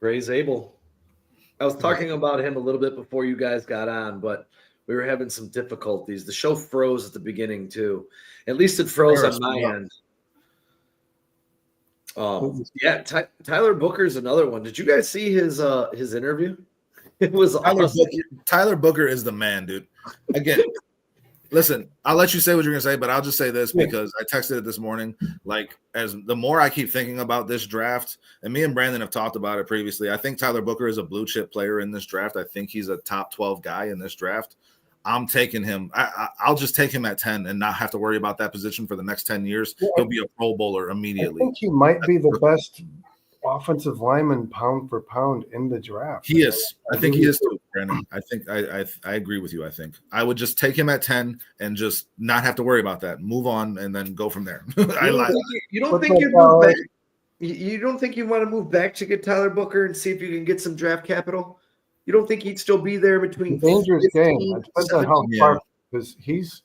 Gray Zabel. I was talking about him a little bit before you guys got on, but we were having some difficulties. The show froze at the beginning too. At least it froze on my end. Tyler Booker's another one. Did you guys see his interview? It was awesome. Tyler Booker is the man, dude. Again, listen, I'll let you say what you're gonna say, but I'll just say this because I texted it this morning. Like, as the more I keep thinking about this draft, and me and Brandon have talked about it previously, I think Tyler Booker is a blue chip player in this draft. I think he's a top 12 guy in this draft. I'm taking him. I'll just take him at 10 and not have to worry about that position for the next 10 years. He'll be a Pro Bowler immediately. I think he might be the best offensive lineman pound for pound in the draft. He is. I think he is too, Brandon. I think I agree with you. I think I would just take him at 10 and just not have to worry about that. Move on and then go from there. You don't think you want to move back to get Tyler Booker and see if you can get some draft capital? You don't think he'd still be there between dangerous game? It depends on how far, because his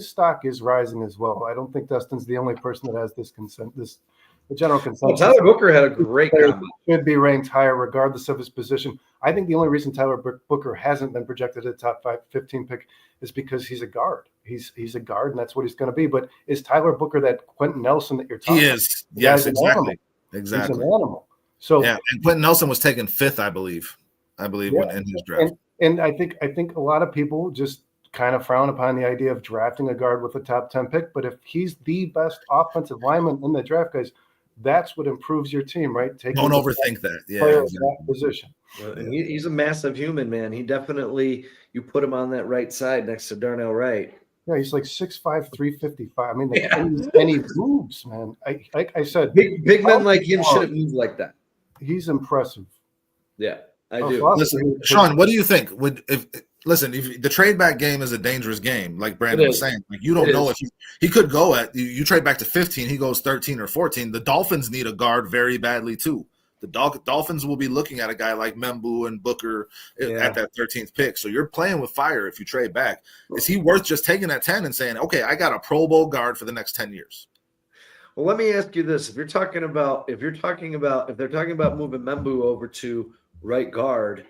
stock is rising as well. I don't think Dustin's the only person that has this the general consensus. Well, Tyler Booker had a great combine. Should be ranked higher regardless of his position. I think the only reason Tyler Booker hasn't been projected at top 15 pick is because he's a guard. He's a guard, and that's what he's going to be. But is Tyler Booker that Quentin Nelson that you're talking about? He is. Yes, exactly. He's an animal. So and Quentin Nelson was taken 5th, I believe when in his draft. And I think a lot of people just kind of frown upon the idea of drafting a guard with a top 10 pick. But if he's the best offensive lineman in the draft, guys, that's what improves your team, right? Don't overthink that. Yeah, that position. He's a massive human, man. He definitely, you put him on that right side next to Darnell Wright. Yeah, he's like 6'5", 355. I mean, and he moves, man. Like I said, big men like him shouldn't move like that. He's impressive. Yeah, I do. Listen, Sean, what do you think? If the trade back game is a dangerous game, like Brandon was saying. Like, you don't know if he could go at you trade back to 15, he goes 13 or 14. The Dolphins need a guard very badly too. The Dolphins will be looking at a guy like Membu and Booker at that 13th pick. So you're playing with fire if you trade back. Is he worth just taking that 10 and saying, okay, I got a Pro Bowl guard for the next 10 years? Well, let me ask you this: if they're talking about moving Membu over to right guard,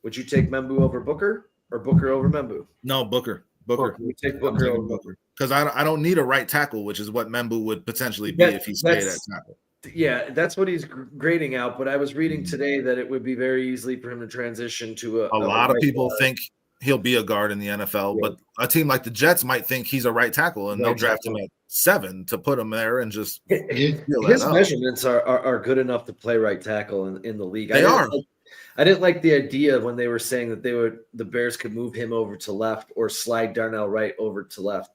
would you take Membu over Booker or Booker over Membu? No, Booker. You take Booker over Booker because I don't need a right tackle, which is what Membu would potentially be if he stayed at tackle. Yeah, that's what he's grading out. But I was reading today that it would be very easily for him to transition to a lot of people think he'll be a guard in the NFL, but a team like the Jets might think he's a right tackle, and they'll draft him at 7 to put him there and just his measurements are good enough to play right tackle in the league. They are. I didn't like the idea when they were saying that the Bears could move him over to left or slide Darnell Wright over to left.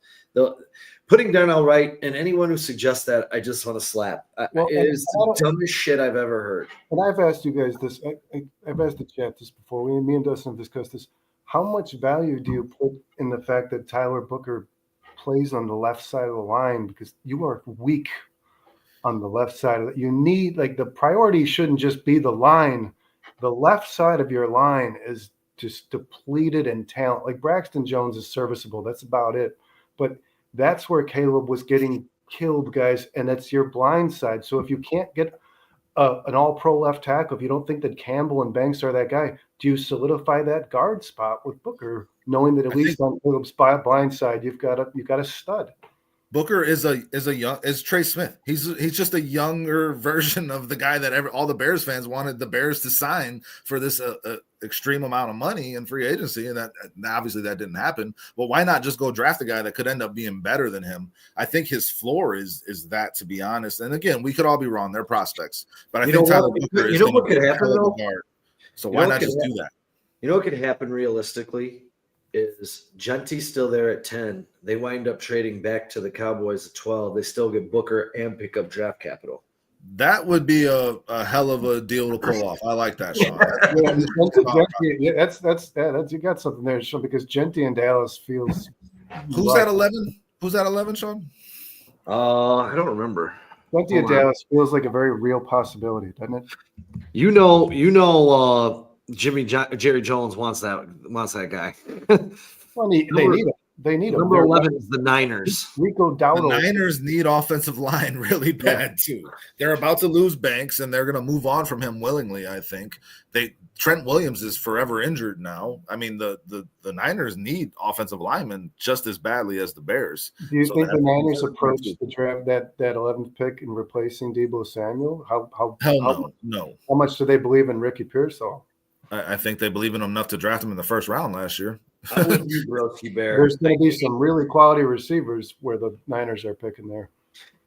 Putting Darnell Wright and anyone who suggests that, I just want to slap. It is the dumbest shit I've ever heard. And I've asked you guys this. I've asked the chat this before. Me and Dustin have discussed this. How much value do you put in the fact that Tyler Booker plays on the left side of the line? Because you are weak on the left side of it. You need, the priority shouldn't just be the line. The left side of your line is just depleted in talent. Like Braxton Jones is serviceable. That's about it. But that's where Caleb was getting killed, guys, and that's your blind side. So if you can't get an all-pro left tackle, if you don't think that Campbell and Banks are that guy, do you solidify that guard spot with Booker, knowing that at least on Caleb's blind side, you've got a stud? Booker is Trey Smith. He's just a younger version of the guy that all the Bears fans wanted the Bears to sign for this extreme amount of money in free agency, and that obviously that didn't happen. But why not just go draft a guy that could end up being better than him? I think his floor is that, to be honest. And again, we could all be wrong. They're prospects, but I think Tyler Booker is what could happen though. So why not just do that? You know what could happen realistically is Gentie's still there at 10. They wind up trading back to the Cowboys at 12. They still get Booker and pick up draft capital. That would be a hell of a deal to pull off. I like that, Sean. That's you got something there, Sean, because Genty and Dallas feels. Who's at 11? Who's at 11, Sean? I don't remember. Genty and Dallas feels like a very real possibility, doesn't it? Jerry Jones wants that guy. Well, they need him. They need him. Number 11 is the Niners. Rico Dowdle. The Niners need offensive line really bad too. They're about to lose Banks, and they're going to move on from him willingly. I think Trent Williams is forever injured now. I mean, the Niners need offensive linemen just as badly as the Bears. Do you think the Niners approach the draft that 11th pick in replacing Deebo Samuel? No. How much do they believe in Ricky Pearsall? I think they believe in him enough to draft him in the first round last year. There's going to be some really quality receivers where the Niners are picking there.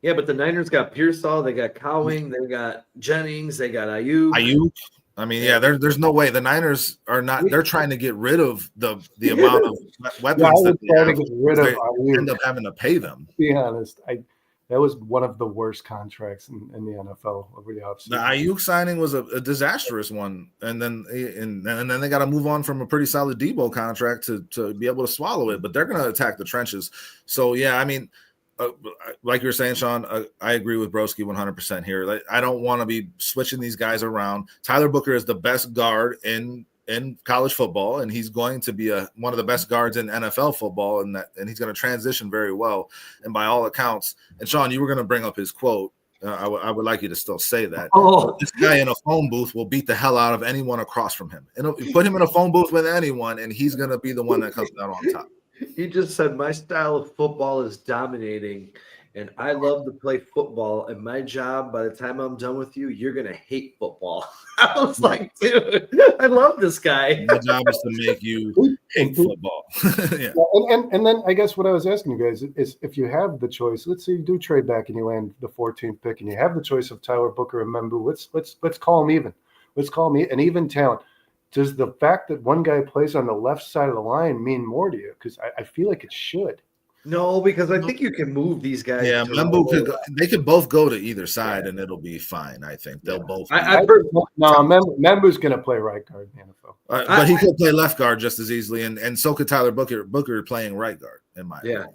Yeah, but the Niners got Pearsall, they got Cowing, they got Jennings, they got Ayuk. I mean, there's no way the Niners are not. They're trying to get rid of the amount of weapons that they have. They end up having to pay them. To be honest, that was one of the worst contracts in the NFL over the offseason. The Ayuk signing was a disastrous one, and then they got to move on from a pretty solid Debo contract to be able to swallow it. But they're going to attack the trenches. So yeah, I mean, like you were saying, Sean, I agree with Broski 100% here. I don't want to be switching these guys around. Tyler Booker is the best guard in college football, and he's going to be one of the best guards in NFL football, and he's going to transition very well. And by all accounts, and Sean, you were going to bring up his quote. I would like you to still say that. This guy in a phone booth will beat the hell out of anyone across from him. And put him in a phone booth with anyone, and he's going to be the one that comes out on top. He just said, my style of football is dominating, and I love to play football, and my job, by the time I'm done with you, you're going to hate football. I was like, dude, I love this guy. My job is to make you hate football. Yeah. And then I guess what I was asking you guys is if you have the choice, let's say you do trade back and you land the 14th pick and you have the choice of Tyler Booker and Membu, let's call them even. Let's call them an even talent. Does the fact that one guy plays on the left side of the line mean more to you? Because I feel like it should. No, because I think you can move these guys. Yeah, they could both go to either side, and it'll be fine. I think they'll both. Membu's going to play right guard in the NFL, but he could play left guard just as easily, and so could Tyler Booker playing right guard. In my opinion.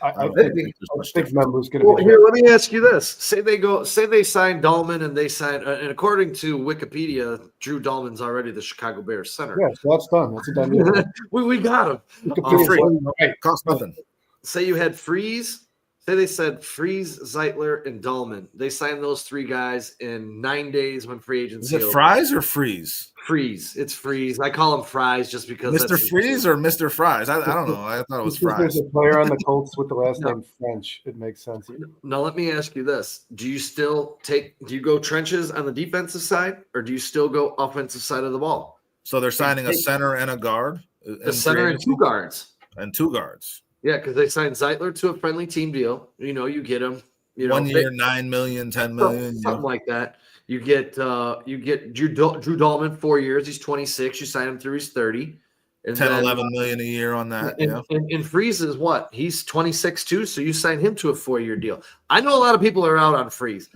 I don't think there's much big difference. number's going to Well, be. here, let me ask you this: say they sign Dahlman, and they sign, and according to Wikipedia, Drew Dahlman's already the Chicago Bears center. Yeah, so that's done. That's a done deal. we got him. Wikipedia's free. right. Costs nothing. Say you had Freeze. Say they said Freeze, Zeitler, and Dahlman. They signed those three guys in 9 days when free Is agency it opened. Fries or Freeze? Freeze. It's Freeze. I call him Fries just because Mr. that's Freeze or Mr. Fries? I don't know. I thought it was Because Fries. there's a player on the Colts with the last No. name French. It makes sense. Now let me ask you this: do you go trenches on the defensive side, or do you still go offensive side of the ball? So they're signing a center and a guard. The center and two guards. And two guards. Yeah, because they signed Zeitler to a friendly team deal. You get him. 1 year, 9 million, 10 million. something like that. You get Drew Dahlman 4 years. He's 26. You sign him through he's 30. And 10, then, 11 million a year on that. And Freeze is what? He's 26 too. So you sign him to a 4-year deal. I know a lot of people are out on Freeze.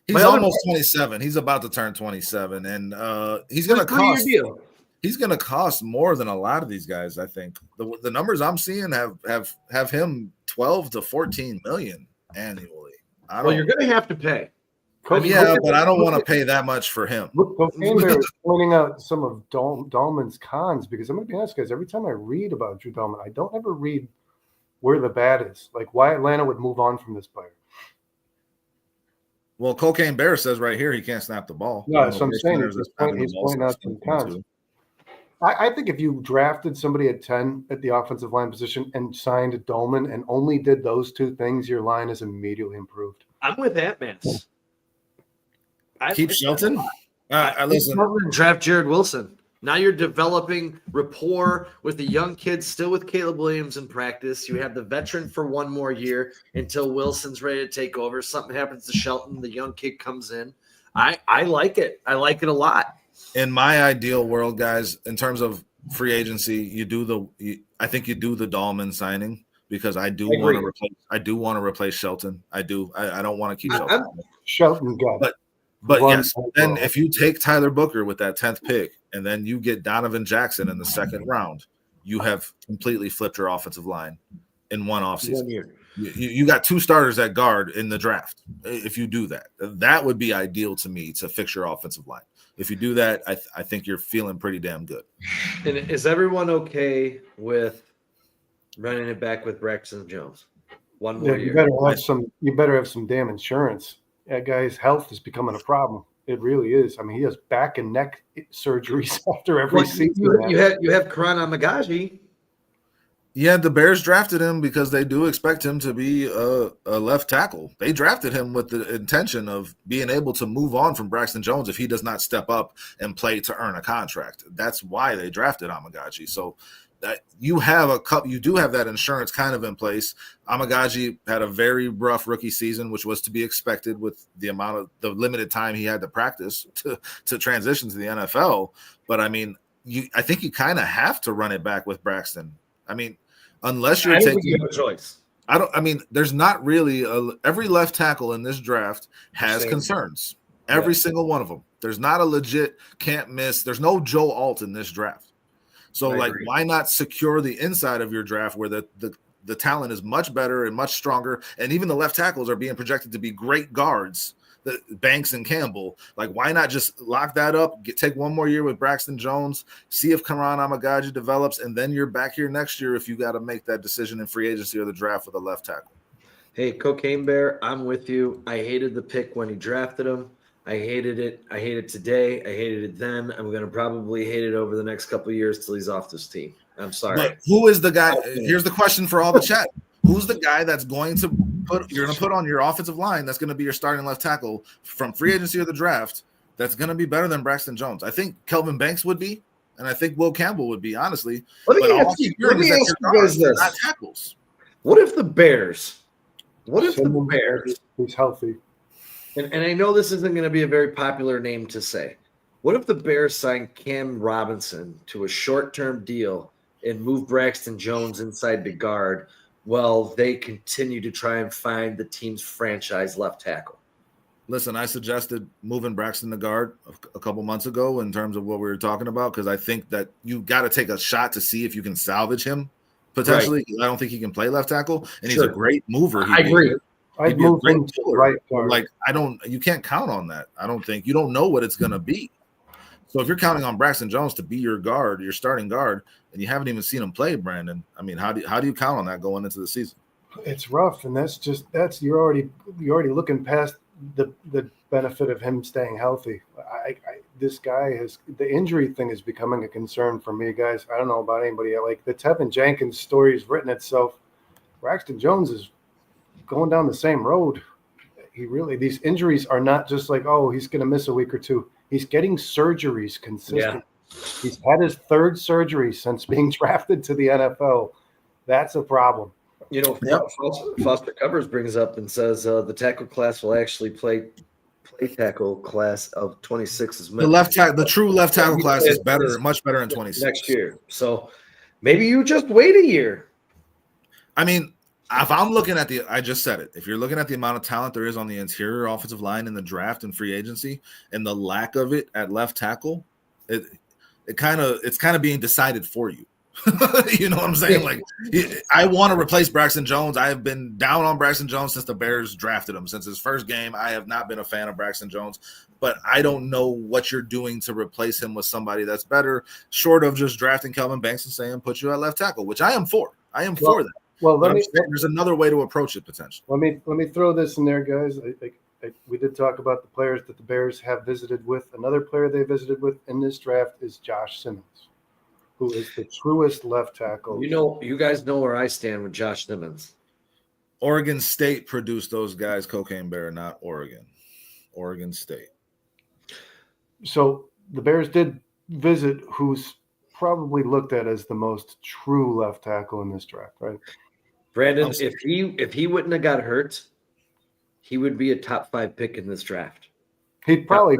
He's almost 27. He's about to turn 27, and he's going to cost. Deal. He's going to cost more than a lot of these guys. I think the numbers I'm seeing have him 12 to 14 million annually. Well, you're going to have to pay. Coach, but I don't want to pay that much for him. Coach Amber is pointing out some of Dahlman's cons because I'm going to be honest, guys. Every time I read about Drew Dahlman, I don't ever read where the bad is, like why Atlanta would move on from this player. Well, Cocaine Bear says right here he can't snap the ball. No, so I'm saying he's pointing out some cons. I think if you drafted somebody at 10 at the offensive line position and signed Dahlman and only did those two things, your line is immediately improved. I'm with that, man. Keep Shelton. Listen. Draft Jared Wilson. Now you're developing rapport with the young kids, still with Caleb Williams in practice. You have the veteran for 1 more year until Wilson's ready to take over. Something happens to Shelton, the young kid comes in. I like it. I like it a lot. In my ideal world, guys, in terms of free agency, I think you do the Dahlman signing because I do want to replace Shelton. I do. I don't want to keep Shelton. Shelton got But yes, then if you take Tyler Booker with that 10th pick and then you get Donovan Jackson in the 2nd round, you have completely flipped your offensive line in one offseason. You got 2 starters at guard in the draft. If you do that, that would be ideal to me to fix your offensive line. If you do that, I think you're feeling pretty damn good. And is everyone okay with running it back with Braxton Jones? 1 more year. You better have some damn insurance. That guy's health is becoming a problem. It really is. I mean, he has back and neck surgeries after every season. You have Karan Amagaji. Yeah, the Bears drafted him because they do expect him to be a left tackle. They drafted him with the intention of being able to move on from Braxton Jones if he does not step up and play to earn a contract. That's why they drafted Amagaji. So that you do have that insurance kind of in place. Amagaji had a very rough rookie season, which was to be expected with the limited time he had to practice to transition to the NFL. But I mean, I think you kind of have to run it back with Braxton. I mean, unless you're taking a choice. There's not really every left tackle in this draft has concerns. Every single one of them. There's not a legit can't miss. There's no Joe Alt in this draft. So why not secure the inside of your draft where the talent is much better and much stronger, and even the left tackles are being projected to be great guards, the Banks and Campbell. Like, why not just lock that up, take 1 more year with Braxton Jones, see if Karan Amagaji develops, and then you're back here next year if you got to make that decision in free agency or the draft for the left tackle. Hey, Cocaine Bear, I'm with you. I hated the pick when he drafted him. I hated it. I hate it today. I hated it then. I'm going to probably hate it over the next couple of years till he's off this team. I'm sorry. But who is the guy? Here's the question for all the chat. Who's the guy that's going to put on your offensive line that's going to be your starting left tackle from free agency or the draft that's going to be better than Braxton Jones? I think Kelvin Banks would be, and I think Will Campbell would be, honestly. Let me ask you guys this. Not tackles. What if the Bears who's healthy? And I know this isn't going to be a very popular name to say. What if the Bears sign Cam Robinson to a short-term deal and move Braxton Jones inside the guard while they continue to try and find the team's franchise left tackle? Listen, I suggested moving Braxton to guard a couple months ago in terms of what we were talking about, because I think that you got to take a shot to see if you can salvage him potentially. Right. I don't think he can play left tackle, and he's a great mover. I agree. I'd move him to right guard. Like you can't count on that. I don't think you don't know what it's going to be. So if you're counting on Braxton Jones to be your guard, your starting guard, and you haven't even seen him play, Brandon, I mean, how do you count on that going into the season? It's rough, and you're already looking past the benefit of him staying healthy. This guy the injury thing is becoming a concern for me, guys. I don't know about anybody. Like the Tevin Jenkins story has written itself. Braxton Jones is going down the same road. These injuries are not just like, oh, he's going to miss a week or two. He's getting surgeries consistently. Yeah. He's had his third surgery since being drafted to the NFL. That's a problem. You know, Foster Covers brings up and says the tackle class will actually play tackle class of 26 is the true left tackle class is better, much better in 26 next year. So maybe you just wait a year. I mean, if I'm looking at I just said it. If you're looking at the amount of talent there is on the interior offensive line in the draft and free agency, and the lack of it at left tackle, it's kind of being decided for you. You know what I'm saying? Like, I want to replace Braxton Jones. I have been down on Braxton Jones since the Bears drafted him. Since his first game, I have not been a fan of Braxton Jones. But I don't know what you're doing to replace him with somebody that's better, short of just drafting Kelvin Banks and saying put you at left tackle, which I am for. I am for that. Well, there's another way to approach it potentially. Let me throw this in there, guys. We did talk about the players that the Bears have visited with. Another player they visited with in this draft is Josh Simmons, who is the truest left tackle. You guys know where I stand with Josh Simmons. Oregon State produced those guys, Cocaine Bear, not Oregon. Oregon State. So the Bears did visit who's probably looked at as the most true left tackle in this draft, right? Brandon, if he wouldn't have got hurt, he would be a top 5 pick in this draft. He'd probably,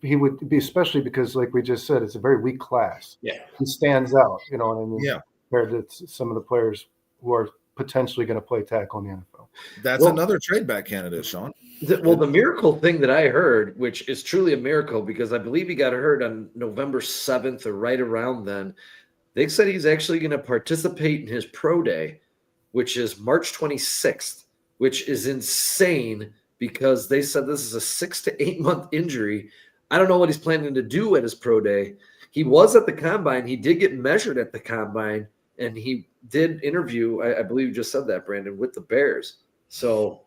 he would be, especially because, like we just said, it's a very weak class. Yeah, he stands out. You know what I mean? Yeah, compared to some of the players who are potentially going to play tackle in the NFL. That's another trade back candidate, Sean. The miracle thing that I heard, which is truly a miracle, because I believe he got hurt on November 7th or right around then. They said he's actually going to participate in his pro day, which is March 26th, which is insane because they said this is a 6 to 8 month injury. I don't know what he's planning to do at his pro day. He was at the combine. He did get measured at the combine, and he did interview, I believe you just said that, Brandon, with the Bears. So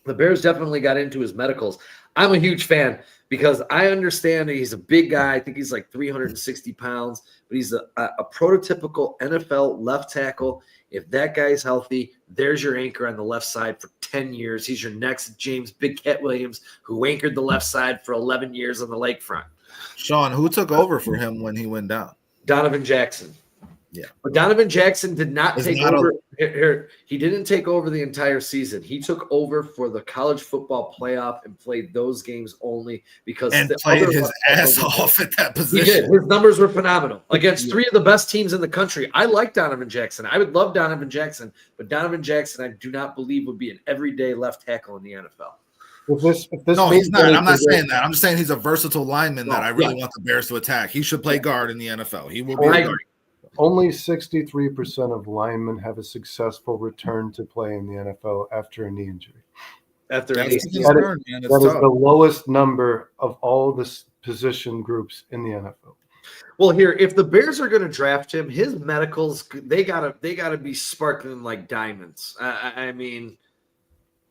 the Bears definitely got into his medicals. I'm a huge fan because I understand that he's a big guy. I think he's like 360 pounds, but he's a prototypical NFL left tackle. If that guy's healthy, there's your anchor on the left side for 10 years. He's your next James Big Cat Williams, who anchored the left side for 11 years on the lakefront. Sean, who took over for him when he went down? Donovan Jackson. Yeah. But Donovan Jackson did not take over. He didn't take over the entire season. He took over for the college football playoff and played those games only because played his ass off at that position. He did. His numbers were phenomenal against 3 of the best teams in the country. I like Donovan Jackson. I would love Donovan Jackson, but Donovan Jackson, I do not believe would be an everyday left tackle in the NFL. No, he's not. I'm not saying that. I'm just saying he's a versatile lineman that I really want the Bears to attack. He should play guard in the NFL. He will be a guard. Only 63% of linemen have a successful return to play in the NFL after a knee injury. That is the lowest number of all the position groups in the NFL. Well, here, if the Bears are going to draft him, his medicals they gotta be sparkling like diamonds. I mean,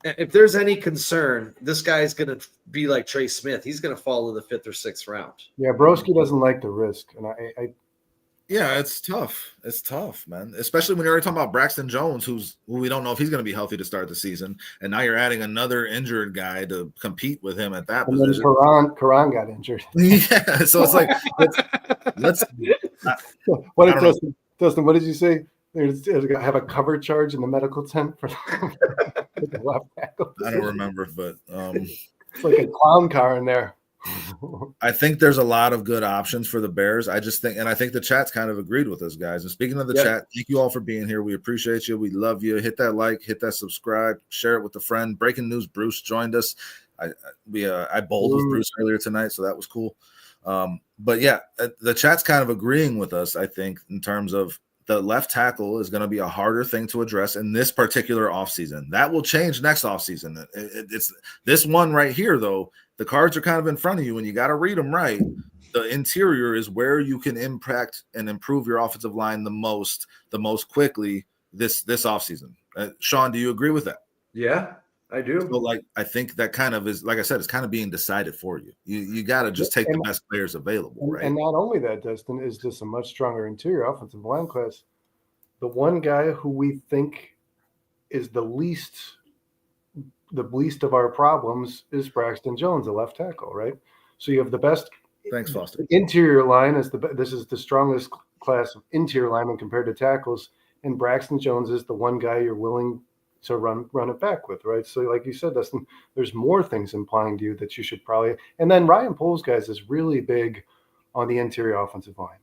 if there's any concern, this guy's going to be like Trey Smith. He's going to fall to the 5th or 6th round. Yeah, Broski doesn't like the risk, and Yeah, it's tough. It's tough, man. Especially when you're already talking about Braxton Jones, who we don't know if he's going to be healthy to start the season, and now you're adding another injured guy to compete with him at that position. Then Karan got injured. Yeah, so it's like let's. Dustin, what did you say? Have a cover charge in the medical tent for the left tackle. I don't remember, but it's like a clown car in there. I think there's a lot of good options for the Bears. I think the chat's kind of agreed with us, guys. And speaking of the chat, thank you all for being here. We appreciate you. We love you. Hit that like, hit that subscribe, share it with a friend. Breaking news: Bruce joined us. I bowled with Bruce earlier tonight, so that was cool. But yeah, the chat's kind of agreeing with us, I think, in terms of the left tackle is going to be a harder thing to address in this particular offseason. That will change next offseason. It's this one right here, though. The cards are kind of in front of you, and you got to read them right. The interior is where you can impact and improve your offensive line the most quickly this offseason. Sean, do you agree with that? Yeah, I do. So, I think that kind of is, like I said, it's kind of being decided for you. You got to just take the best players available, right? And not only that, Dustin, is just a much stronger interior offensive line class. The one guy who we think is the least of our problems is Braxton Jones, the left tackle, right? So you have the best. Thanks, Foster. Interior line this is the strongest class of interior linemen compared to tackles, and Braxton Jones is the one guy you're willing to run it back with, right? So, like you said, Dustin, there's more things implying to you that you should probably. And then Ryan Poles, guys, is really big on the interior offensive line.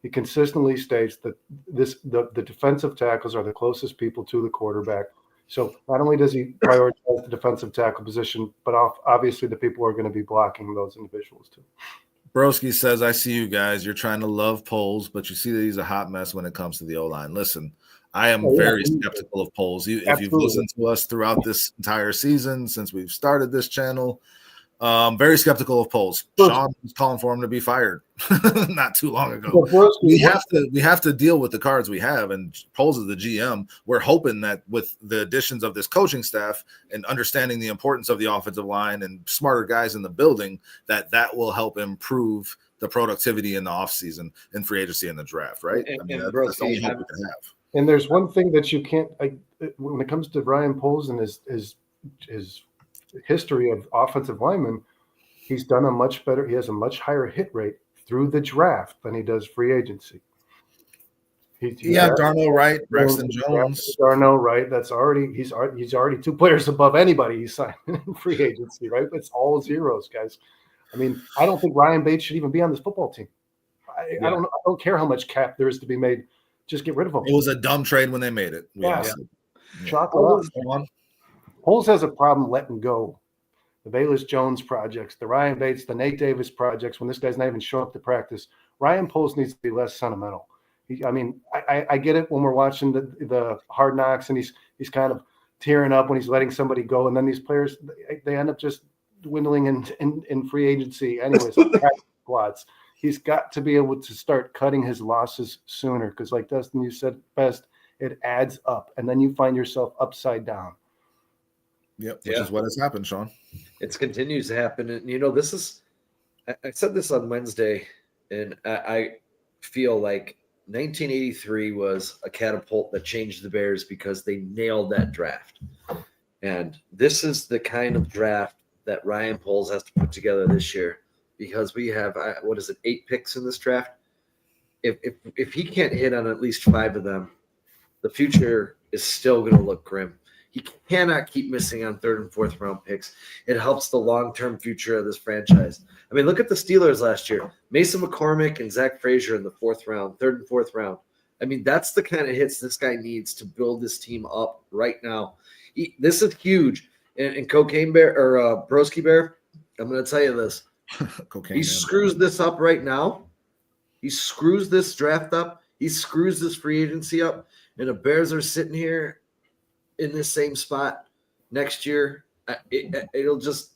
He consistently states that the defensive tackles are the closest people to the quarterback. So not only does he prioritize the defensive tackle position, but obviously the people who are going to be blocking those individuals too. Broski says, I see you guys. You're trying to love Poles, but you see that he's a hot mess when it comes to the O-line. Listen, I am very skeptical of Poles. If you've listened to us throughout this entire season, since we've started this channel, very skeptical of Poles. Sean was calling for him to be fired not too long ago. We have to deal with the cards we have, and Poles is the GM. We're hoping that with the additions of this coaching staff and understanding the importance of the offensive line and smarter guys in the building, that will help improve the productivity in the offseason and free agency in the draft, right? And, I mean, that's the only hope we can have. And there's one thing that you can't when it comes to Ryan Poles and his history of offensive linemen, he's done a much better. He has a much higher hit rate through the draft than he does free agency. Darnell Wright, Braxton Jones, Darnell Wright. He's already two players above anybody he's signed in free agency, right? It's all zeros, guys. I mean, I don't think Ryan Bates should even be on this football team. I don't care how much cap there is to be made. Just get rid of him. It was a dumb trade when they made it. Poles has a problem letting go. The Halas Jones projects, the Ryan Bates, the Nate Davis projects, when this guy's not even showing up to practice, Ryan Poles needs to be less sentimental. I get it when we're watching the Hard Knocks and he's kind of tearing up when he's letting somebody go, and then these players they end up just dwindling in free agency anyways. Squads. He's got to be able to start cutting his losses sooner because, like Dustin, you said best, it adds up, and then you find yourself upside down. Yep, which is what has happened, Sean. It continues to happen. And, this is – I said this on Wednesday, and I feel like 1983 was a catapult that changed the Bears because they nailed that draft. And this is the kind of draft that Ryan Poles has to put together this year. Because we have 8 picks in this draft. If he can't hit on at least 5 of them, the future is still going to look grim. He cannot keep missing on 3rd and 4th round picks. It helps the long-term future of this franchise. I mean, look at the Steelers last year. Mason McCormick and Zach Frazier in the 4th round, 3rd and 4th round. I mean, that's the kind of hits this guy needs to build this team up right now. This is huge. And Cocaine Bear or Broski Bear, I'm going to tell you this. He screws this up right now. He screws this draft up. He screws this free agency up. And the Bears are sitting here in this same spot next year. It'll just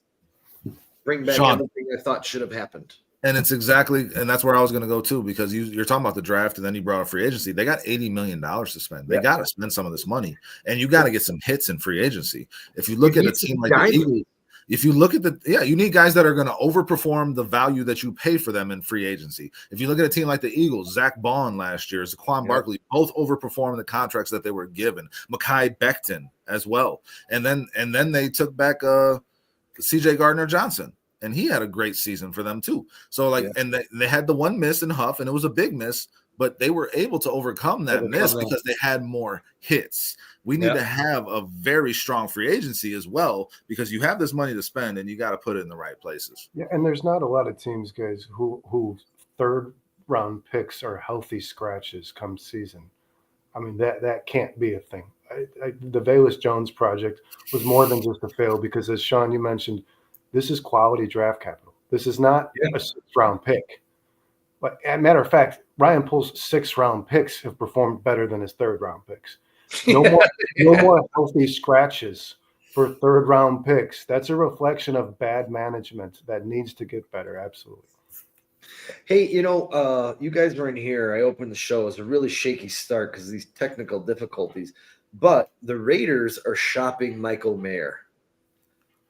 bring back everything I thought should have happened. And it's exactly, and that's where I was going to go too, because you're talking about the draft and then you brought up free agency. They got $80 million to spend. They got to spend some of this money, and you got to get some hits in free agency. If you look at a team like the Eagles, if you look at you need guys that are going to overperform the value that you pay for them in free agency. If you look at a team like the Eagles, Zach Bond last year, Saquon Barkley, both overperformed the contracts that they were given. Mekhi Becton as well. And then they took back CJ Gardner-Johnson, and he had a great season for them too. So and they had the one miss in Huff, and it was a big miss, but they were able to overcome that miss because they had more hits. We need to have a very strong free agency as well, because you have this money to spend and you got to put it in the right places. Yeah, and there's not a lot of teams, guys, who 3rd round picks are healthy scratches come season. I mean, that can't be a thing. The Halas Jones project was more than just a fail because, as Sean, you mentioned, this is quality draft capital. This is not a 6th round pick. But as a matter of fact, Ryan Pohl's 6th-round picks have performed better than his 3rd-round picks. No more healthy scratches for 3rd-round picks. That's a reflection of bad management that needs to get better. Absolutely. Hey, you guys were in here. I opened the show. It was a really shaky start because of these technical difficulties. But the Raiders are shopping Michael Mayer.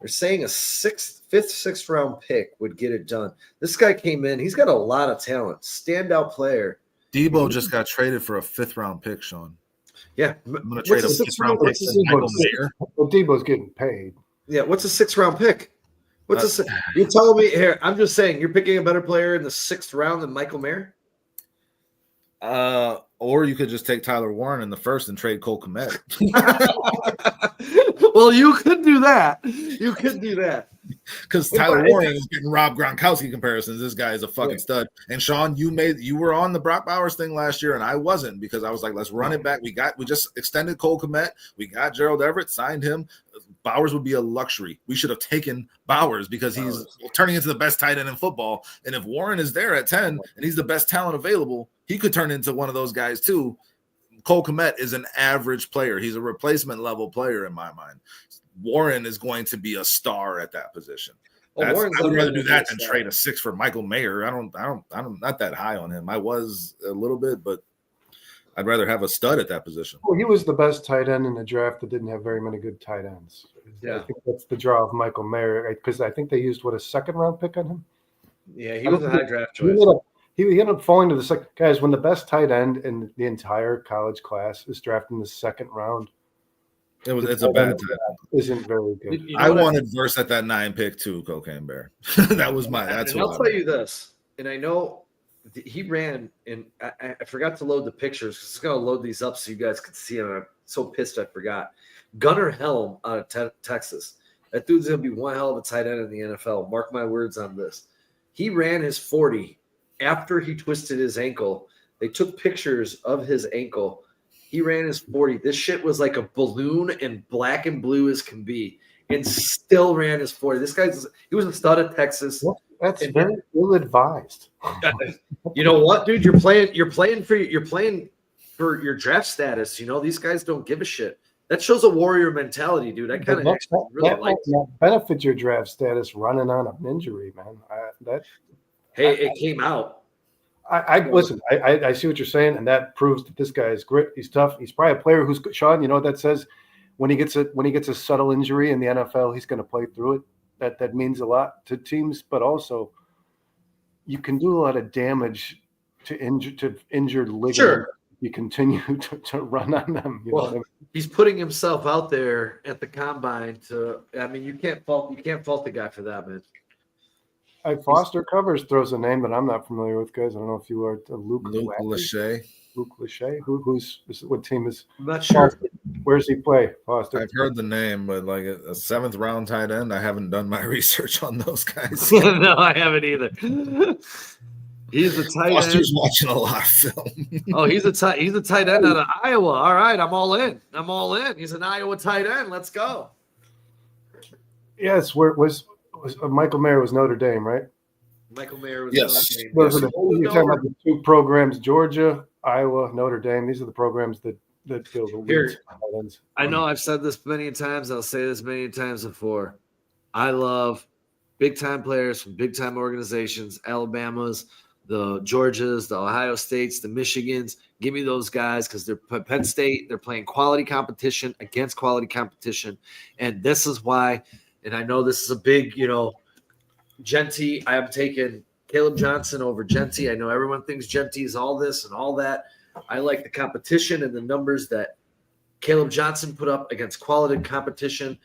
They're saying a 5th, 6th round pick would get it done. This guy came in. He's got a lot of talent. Standout player. Debo just got traded for a 5th-round pick, Sean. Yeah. I'm going to trade a 5th-round pick for Michael Mayer. Well, Debo's getting paid. Yeah. What's a 6th round pick? You're telling me here? I'm just saying you're picking a better player in the 6th round than Michael Mayer. Or you could just take Tyler Warren in the 1st and trade Cole Kmet. Well, you could do that. Because Tyler Warren is getting Rob Gronkowski comparisons. This guy is a fucking stud. And Sean, you were on the Brock Bowers thing last year, and I wasn't, because I was like, let's run it back. We just extended Cole Kmet. We got Gerald Everett, signed him. Bowers would be a luxury. We should have taken Bowers because he's turning into the best tight end in football. And if Warren is there at 10 and he's the best talent available, he could turn into one of those guys too. Cole Kmet is an average player. He's a replacement level player in my mind. Warren is going to be a star at that position. I would rather do that than trade a 6 for Michael Mayer. I'm not that high on him. I was a little bit, but I'd rather have a stud at that position. Well, he was the best tight end in the draft that didn't have very many good tight ends. Yeah. I think that's the draw of Michael Mayer, because I think they used a 2nd-round pick on him. Yeah, he was a high draft choice. He ended up falling to the second. Guys, when the best tight end in the entire college class is drafted in the 2nd round, it's a bad time. Isn't very good. I wanted Verse at that 9 pick too, Cocaine Bear. I'll tell you this, and I know he ran, and I forgot to load the pictures because it's going to load these up so you guys can see them. I'm so pissed I forgot. Gunnar Helm out of Texas. That dude's going to be one hell of a tight end in the NFL. Mark my words on this. He ran his 40 after he twisted his ankle. They took pictures of his ankle. He ran his 40. This shit was like a balloon and black and blue as can be, and still ran his 40. He was a stud at Texas. Well, that's very ill-advised. You know what, dude? You're playing for your draft status. These guys don't give a shit. That shows a warrior mentality, dude. I kind of really like that. Benefit your draft status running on an injury, man. It came out. Listen. I see what you're saying, and that proves that this guy is grit. He's tough. He's probably a player who's good. Sean, you know what that says? When he gets a subtle injury in the NFL, he's going to play through it. That means a lot to teams, but also you can do a lot of damage to injured ligaments. Sure. You continue to run on them. You know what I mean? He's putting himself out there at the combine you can't fault the guy for that, man. Foster Covers throws a name that I'm not familiar with, guys. I don't know if you are. Luke Lachey. Luke Lachey. What team is? I'm not sure. Where's he play, Foster? I've heard the name, but like a 7th round tight end, I haven't done my research on those guys. No, I haven't either. He's a tight end. Foster's watching a lot of film. Oh, he's a tight end out of Iowa. All right, I'm all in. He's an Iowa tight end. Let's go. Yes, where was Michael Mayer was Notre Dame, right? Michael Mayer was Notre Dame. You're talking about the 2 programs: Georgia, Iowa, Notre Dame. These are the programs that fill the weeds. I know I've said this many times. I'll say this many times before. I love big-time players from big-time organizations, Alabama's, the Georgias, the Ohio States, the Michigans. Give me those guys because they're Penn State. They're playing quality competition against quality competition. And this is why, and I know this is a big, Genty. I am taking Caleb Johnson over Genty. I know everyone thinks Genty is all this and all that. I like the competition and the numbers that Caleb Johnson put up against quality competition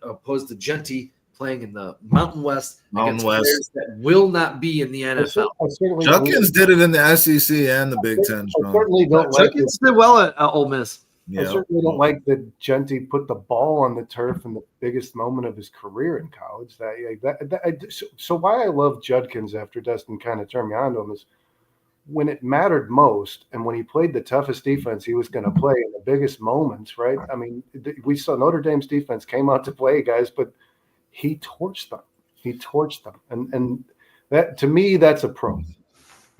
opposed to Genty playing in the Mountain West against players that will not be in the NFL. Judkins did it in the SEC and the Big Ten. Judkins did well at Ole Miss. I certainly don't like that Genty put the ball on the turf in the biggest moment of his career in college. So why I love Judkins after Destin kind of turned me on to him is when it mattered most and when he played the toughest defense he was going to play in the biggest moments, right? I mean, we saw Notre Dame's defense came out to play, guys, but he torched them. And that, to me, that's a pro.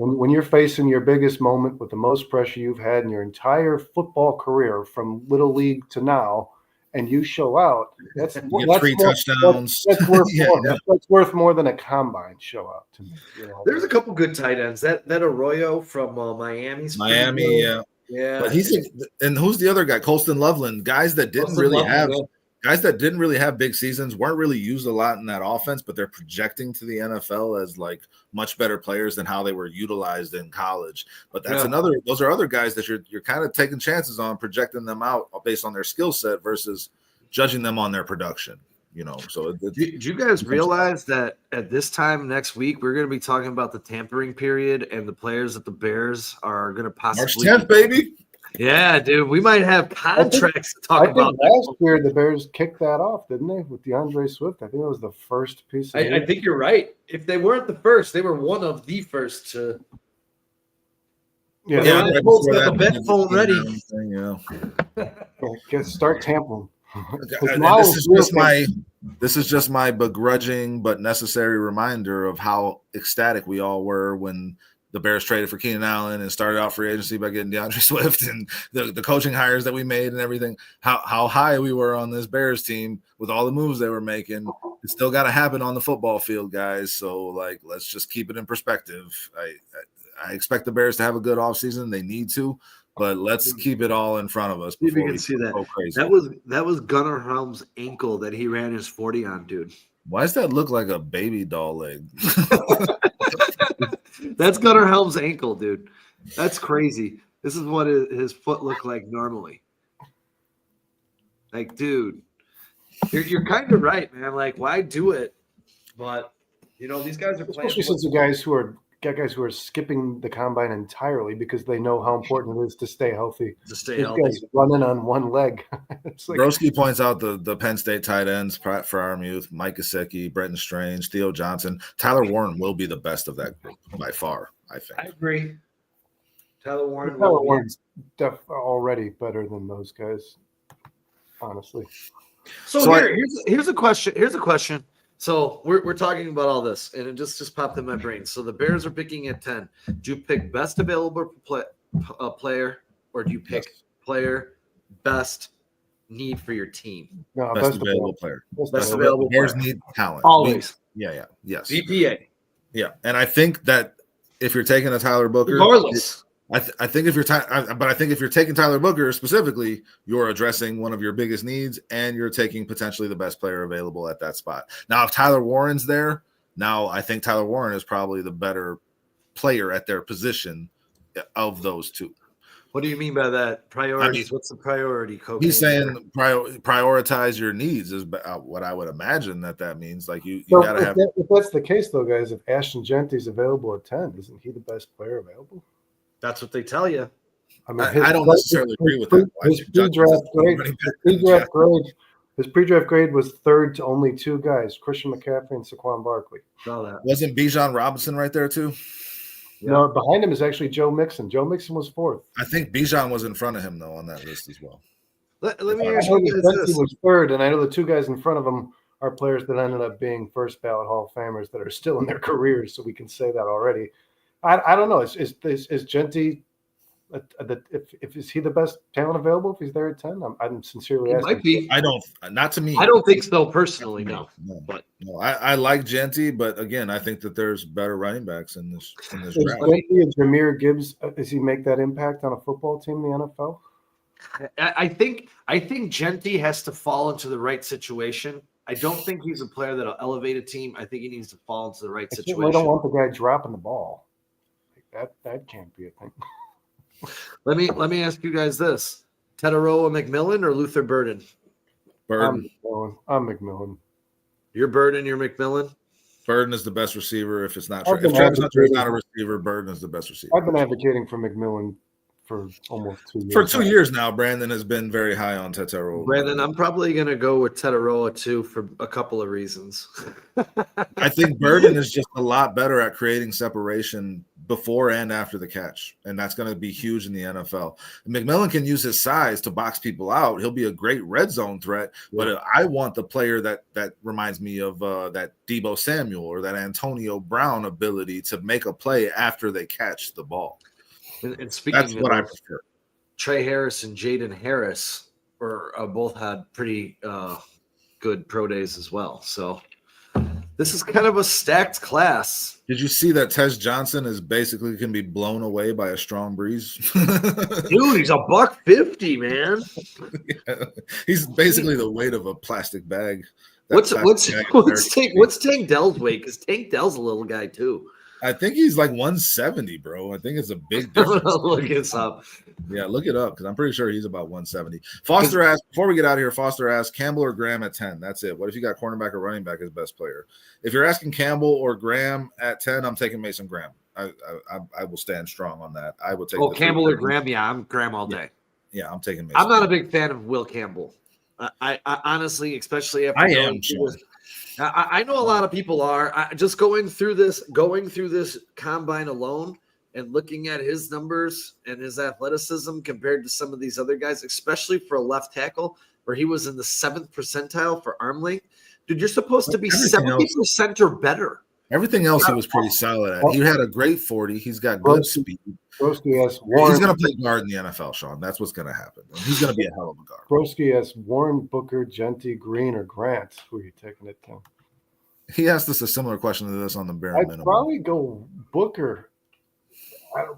when you're facing your biggest moment with the most pressure you've had in your entire football career from little league to now, and you show out, that's You get 3 touchdowns. That's worth Yeah. more. That's worth more than a combine show out to me. You know? There's a couple good tight ends. That Arroyo from Miami's pretty Miami, good. yeah. Yeah. But and who's the other guy? Colston Loveland. Guys that didn't really have big seasons, weren't really used a lot in that offense, but they're projecting to the NFL as like much better players than how they were utilized in college. But that's those are other guys that you're kind of taking chances on, projecting them out based on their skill set versus judging them on their production. You know, so do you guys realize that at this time next week we're going to be talking about the tampering period and the players that the Bears are going to possibly March 10th, baby. Yeah, dude, we might have contracts to talk about. Last year, the Bears kicked that off, didn't they? With DeAndre Swift, I think it was the first piece. I think you're right. If they weren't the first, they were one of the first to. Yeah, the Colts got the bet phone ready. Start tampering. This is just my begrudging but necessary reminder of how ecstatic we all were when the Bears traded for Keenan Allen and started out free agency by getting DeAndre Swift and the coaching hires that we made and everything. How high we were on this Bears team with all the moves they were making. It still got to happen on the football field, guys. So like, let's just keep it in perspective. I expect the Bears to have a good offseason. They need to. But let's keep it all in front of us. See if you can see that. Crazy. That was Gunnar Helm's ankle that he ran his 40 on, dude. Why does that look like a baby doll leg? That's Gunnar Helm's ankle, dude. That's crazy. This is what his foot looked like normally. Like, dude, you're kind of right, man. Like, why do it? But these guys are playing. Especially since the guys who are skipping the combine entirely because they know how important it is to stay healthy. Guys running on one leg. Broski points out the Penn State tight ends for our youth: Mike Gesicki, Brenton Strange, Theo Johnson. Tyler Warren will be the best of that group by far, I think. I agree. Tyler Warren's already better than those guys, honestly. So here's a question. Here's a question. So we're talking about all this, and it just popped in my brain. So the Bears are picking at 10. Do you pick best available player, or do you pick player best need for your team? No, best available player. Best available Bears player. need talent. Always. Yes. VPA. Yeah, and I think that if you're taking a Tyler Booker, regardless. I think if you're taking Tyler Booker specifically, you're addressing one of your biggest needs, and you're taking potentially the best player available at that spot. Now, if Tyler Warren's there, I think Tyler Warren is probably the better player at their position of those two. What do you mean by that? Priorities. What's the priority, Coach? He's saying prioritize your needs is what I would imagine that means. Like you got to have. If that's the case, though, guys, if Ashton Genty's available at 10, isn't he the best player available? That's what they tell you. I mean, I don't necessarily agree with that. His pre-draft grade was third to only two guys, Christian McCaffrey and Saquon Barkley. Saw that. Wasn't Bijan Robinson right there too? Yeah. No, behind him is actually Joe Mixon. Joe Mixon was fourth. I think Bijan was in front of him though on that list as well. Let me ask you guys this. Was third, and I know the two guys in front of him are players that ended up being first ballot Hall of Famers that are still in their careers, so we can say that already. I don't know. Is Genty? Is he the best talent available if he's there at 10? I'm sincerely asking. Might be. Not to me. I don't think so personally. No. But I like Genty, but again, I think that there's better running backs in this draft. Genty and Jahmyr Gibbs, does he make that impact on a football team in the NFL? I think Genty has to fall into the right situation. I don't think he's a player that'll elevate a team. I think he needs to fall into the right situation. I don't want the guy dropping the ball. That can't be a thing. Let me ask you guys this: Tetaroa McMillan or Luther Burden? Burden. I'm McMillan. You're Burden. You're McMillan. Burden is the best receiver. If Travis Hunter is not a receiver, Burden is the best receiver. I've been advocating for McMillan for almost 2 years. For 2 years now, Brandon has been very high on Tetaroa. Brandon, I'm probably going to go with Tetaroa too for a couple of reasons. I think Burden is just a lot better at creating separation before and after the catch, and that's going to be huge in the NFL. McMillan can use his size to box people out. He'll be a great red zone threat, but I want the player that reminds me of that Deebo Samuel or that Antonio Brown ability to make a play after they catch the ball. And speaking that's what I prefer. Trey Harris and Jaden Harris both had pretty good pro days as well. So this is kind of a stacked class. Did you see that Tez Johnson is basically can be blown away by a strong breeze? Dude, he's $150, man. Yeah. He's basically the weight of a plastic bag. What's Tank Dell's weight? Because Tank Dell's a little guy too. I think he's like 170, bro. I think it's a big difference. Look this up. Yeah, look it up because I'm pretty sure he's about 170. Foster asked, before we get out of here, Foster asked Campbell or Graham at 10. That's it. What if you got cornerback or running back as best player? If you're asking Campbell or Graham at 10, I'm taking Mason Graham. I will stand strong on that. I will take Campbell or Graham. Yeah, I'm Graham all day. Yeah, I'm taking Mason. I'm not a big fan of Will Campbell. I honestly, especially after I know a lot of people are. Just going through this combine alone and looking at his numbers and his athleticism compared to some of these other guys, especially for a left tackle, where he was in the 7th percentile for arm length. Dude, you're supposed to be 70% or better. Everything else he was pretty solid at. He had a great 40. He's got good speed. Broski asks He's going to play guard in the NFL, Sean. That's what's going to happen. He's going to be a hell of a guard. Broski asks Warren, Booker, Genty, Green, or Grant. Who are you taking it to? He asked us a similar question to this on the bare minimum. I'd probably go Booker.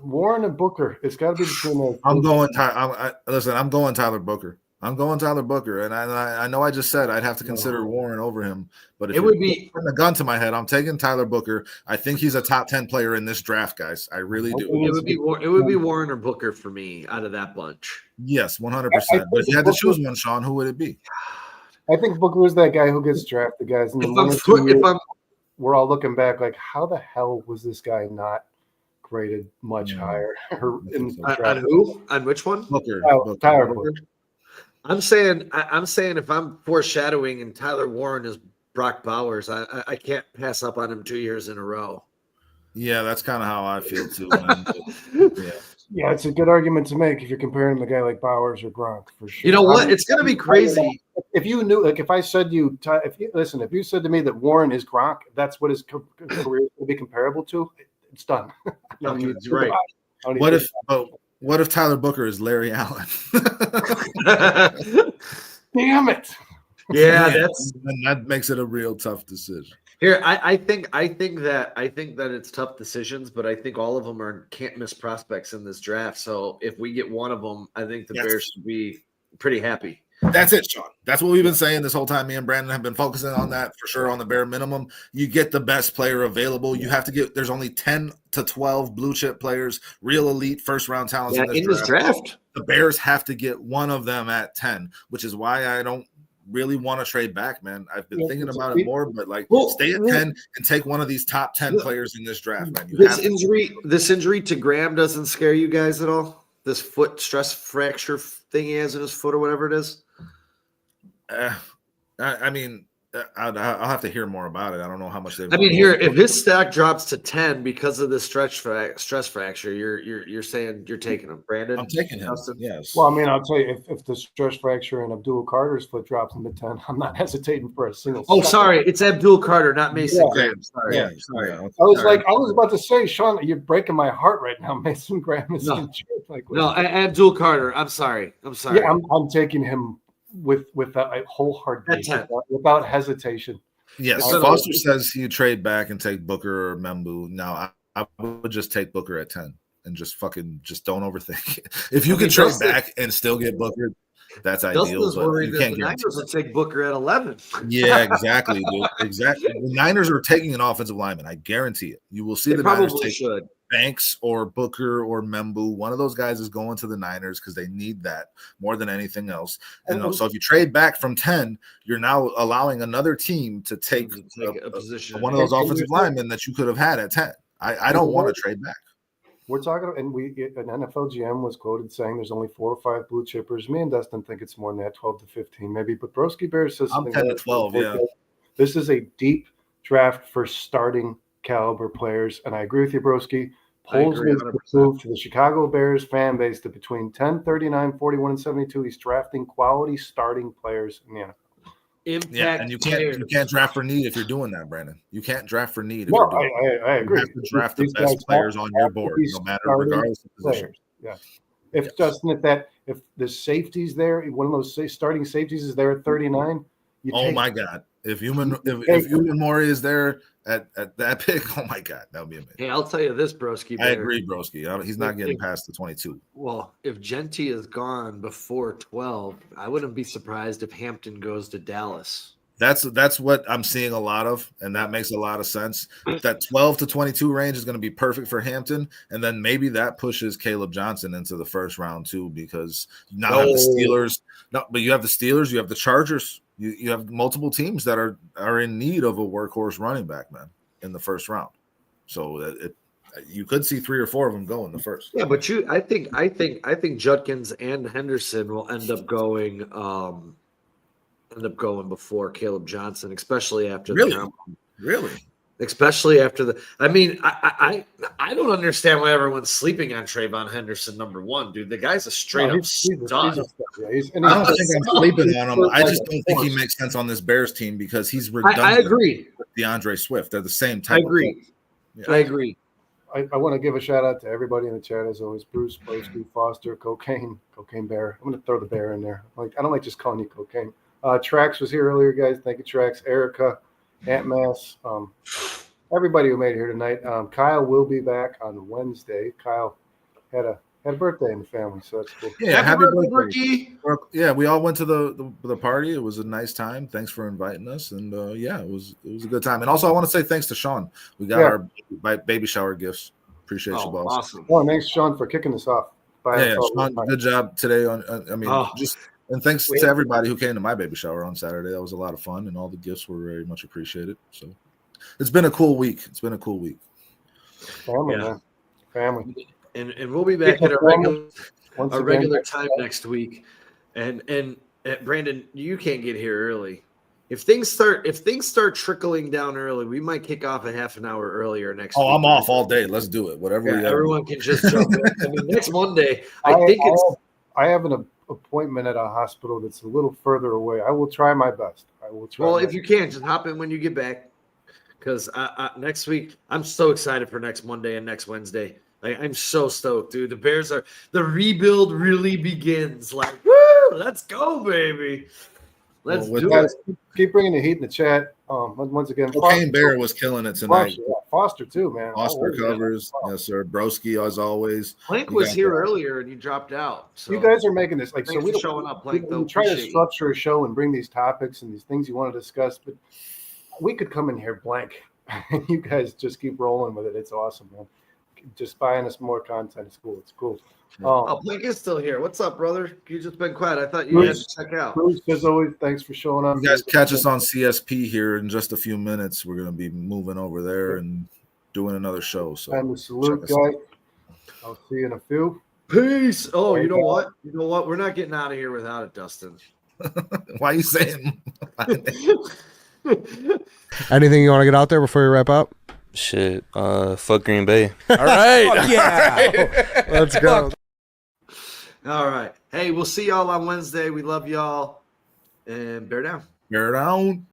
Warren and Booker. It's got to be between those. I'm going Tyler Booker. I'm going Tyler Booker, and I know I just said I'd have to consider Warren over him, but if it would be putting a gun to my head, I'm taking Tyler Booker. I think he's a top 10 player in this draft, guys. I really do. It would be Warren or Booker for me out of that bunch. Yes, 100%. But if you had to choose one, Sean, who would it be? I think Booker is that guy who gets drafted, guys. We're all looking back like, how the hell was this guy not graded much higher? On who? On which one? Booker. Tyler Booker. I'm saying if I'm foreshadowing and Tyler Warren is Brock Bowers, I can't pass up on him 2 years in a row. Yeah, that's kind of how I feel too. Yeah, it's a good argument to make if you're comparing a guy like Bowers or Gronk for sure. You know what? It's going to be crazy. If you knew, like, if I said if you said to me that Warren is Gronk, that's what his career is going to be comparable to. It's done. Okay, right. What if Tyler Booker is Larry Allen? Damn it! Yeah, that makes it a real tough decision. Here, I think that it's tough decisions, but I think all of them are can't miss prospects in this draft. So if we get one of them, I think the Bears should be pretty happy. That's it, Sean. That's what we've been saying this whole time. Me and Brandon have been focusing on that for sure. On the bare minimum, you get the best player available. You have to get. There's only 10 to 12 blue chip players, real elite first round talents in this draft. The Bears have to get one of them at 10, which is why I don't really want to trade back, man. I've been thinking about it more, but stay at 10 and take one of these top 10 players in this draft, man. This injury to Graham doesn't scare you guys at all? This foot stress fracture thing he has in his foot or whatever it is? I mean, I'll have to hear more about it. I don't know how much they've. If his stack drops to 10 because of this stress fracture, you're saying you're taking him, Brandon? I'm taking him. Yes. Well, I mean, I'll tell you, if the stress fracture and Abdul Carter's foot drops into 10, I'm not hesitating for a single. Oh, sorry, it's Abdul Carter, not Mason Graham. Sorry. I was about to say, Sean, you're breaking my heart right now. Mason Graham is Abdul Carter. I'm sorry. Yeah, I'm taking him with a whole heartbeat, without hesitation. Yes, Foster says you trade back and take Booker or Membu. Now I would just take Booker at 10 and just don't overthink it. If you can trade back and still get Booker, that's ideal. But you can't get Niners would take Booker at 11. Yeah, exactly, dude. Exactly. The Niners are taking an offensive lineman. I guarantee it. You will see the Niners take Banks or Booker or Membu. One of those guys is going to the Niners because they need that more than anything else. And so if you trade back from 10, you're now allowing another team to take a position, one of those offensive linemen that you could have had at 10. I don't want to trade back. We're talking, and an NFL GM was quoted saying there's only 4 or 5 blue chippers. Me and Dustin think it's more than that, 12 to 15 maybe. But Broski Bears says I'm 10 to 12. Yeah, this is a deep draft for starting caliber players, and I agree with you, Broski. Polls agree make 100%. the proof to the Chicago Bears fan base that between 10, 39, 41, and 72, he's drafting quality starting players in the NFL. Impact and you players. can't draft for need if you're doing that, Brandon. You can't draft for need if No, you're doing that. I agree. You have to draft the These best guys players have on your to board, be no matter starting regardless of position. players. Yeah. If Justin, if the safety's there, one of those starting safeties is there at 39, you Oh take my God! If Human Mori is there at that pick, oh my God, that would be amazing. Hey, I'll tell you this, Broski. I agree, Broski. He's not getting past the 22. Well, if Genty is gone before 12, I wouldn't be surprised if Hampton goes to Dallas. That's what I'm seeing a lot of, and that makes a lot of sense. That 12 to 22 range is going to be perfect for Hampton, and then maybe that pushes Caleb Johnson into the first round too, because you now have the Steelers. No, but you have the Steelers, you have the Chargers, you have multiple teams that are in need of a workhorse running back, man, in the first round. So you could see 3 or 4 of them go in the first. Yeah, but I think Judkins and Henderson will end up going before Caleb Johnson, especially after the Really? Especially after the. I mean, I don't understand why everyone's sleeping on Trayvon Henderson, number 1, dude. The guy's a straight up stud. I don't think I'm sleeping on him. I just don't think he makes sense on this Bears team because he's redundant. I agree. With DeAndre Swift, they're the same type. I agree. I agree. I want to give a shout out to everybody in the chat as always. Bruce, Broski, Foster, Cocaine Bear. I'm going to throw the bear in there. I don't like just calling you Cocaine. Trax was here earlier, guys. Thank you, Trax. Erica, Aunt Mass, everybody who made it here tonight. Kyle will be back on Wednesday. Kyle had a birthday in the family, so that's cool. Yeah, happy birthday. Yeah, we all went to the party. It was a nice time. Thanks for inviting us, and it was a good time. And also, I want to say thanks to Sean. We got our baby shower gifts. Appreciate you, boss. Awesome. Well, thanks, Sean, for kicking this off. Sean, good job today. And thanks to everybody who came to my baby shower on Saturday. That was a lot of fun, and all the gifts were very much appreciated. So it's been a cool week. Family, man. Family. And we'll be back at our regular time next week. And Brandon, you can't get here early. If things start trickling down early, we might kick off a half an hour earlier next week. I'm off all day. Let's do it. Whatever. Everyone can just jump in. I mean, next Monday, I have an appointment at a hospital that's a little further away. I will try my best. Well, if you can, just hop in when you get back. Because next week, I'm so excited for next Monday and next Wednesday. I'm so stoked, dude. The rebuild really begins. Like, woo, let's go, baby. Let's do it. Keep bringing the heat in the chat. Once again, Cocaine Bear was killing it tonight. Foster too, man. Foster covers. Yes, sir. Broski, as always. Plank was here earlier and you dropped out. So. You guys are making this Thanks for showing up, Plank. We try to structure a show and bring these topics and these things you want to discuss, but we could come in here blank. You guys just keep rolling with it. It's awesome, man. Just buying us more content. It's cool. It's cool. Plank is still here. What's up, brother? You just been quiet. I thought you had to check out. Bruce, as always, thanks for showing up. You guys catch us on CSP here in just a few minutes. We're going to be moving over there and doing another show. So time to salute, guys. I'll see you in a few. Peace. Oh, you know what? We're not getting out of here without it, Dustin. Why are you saying? Anything you want to get out there before you wrap up? Shit. Fuck Green Bay. All right. Yeah. Let's go. All right. Hey, we'll see y'all on Wednesday. We love y'all. And bear down. Bear down.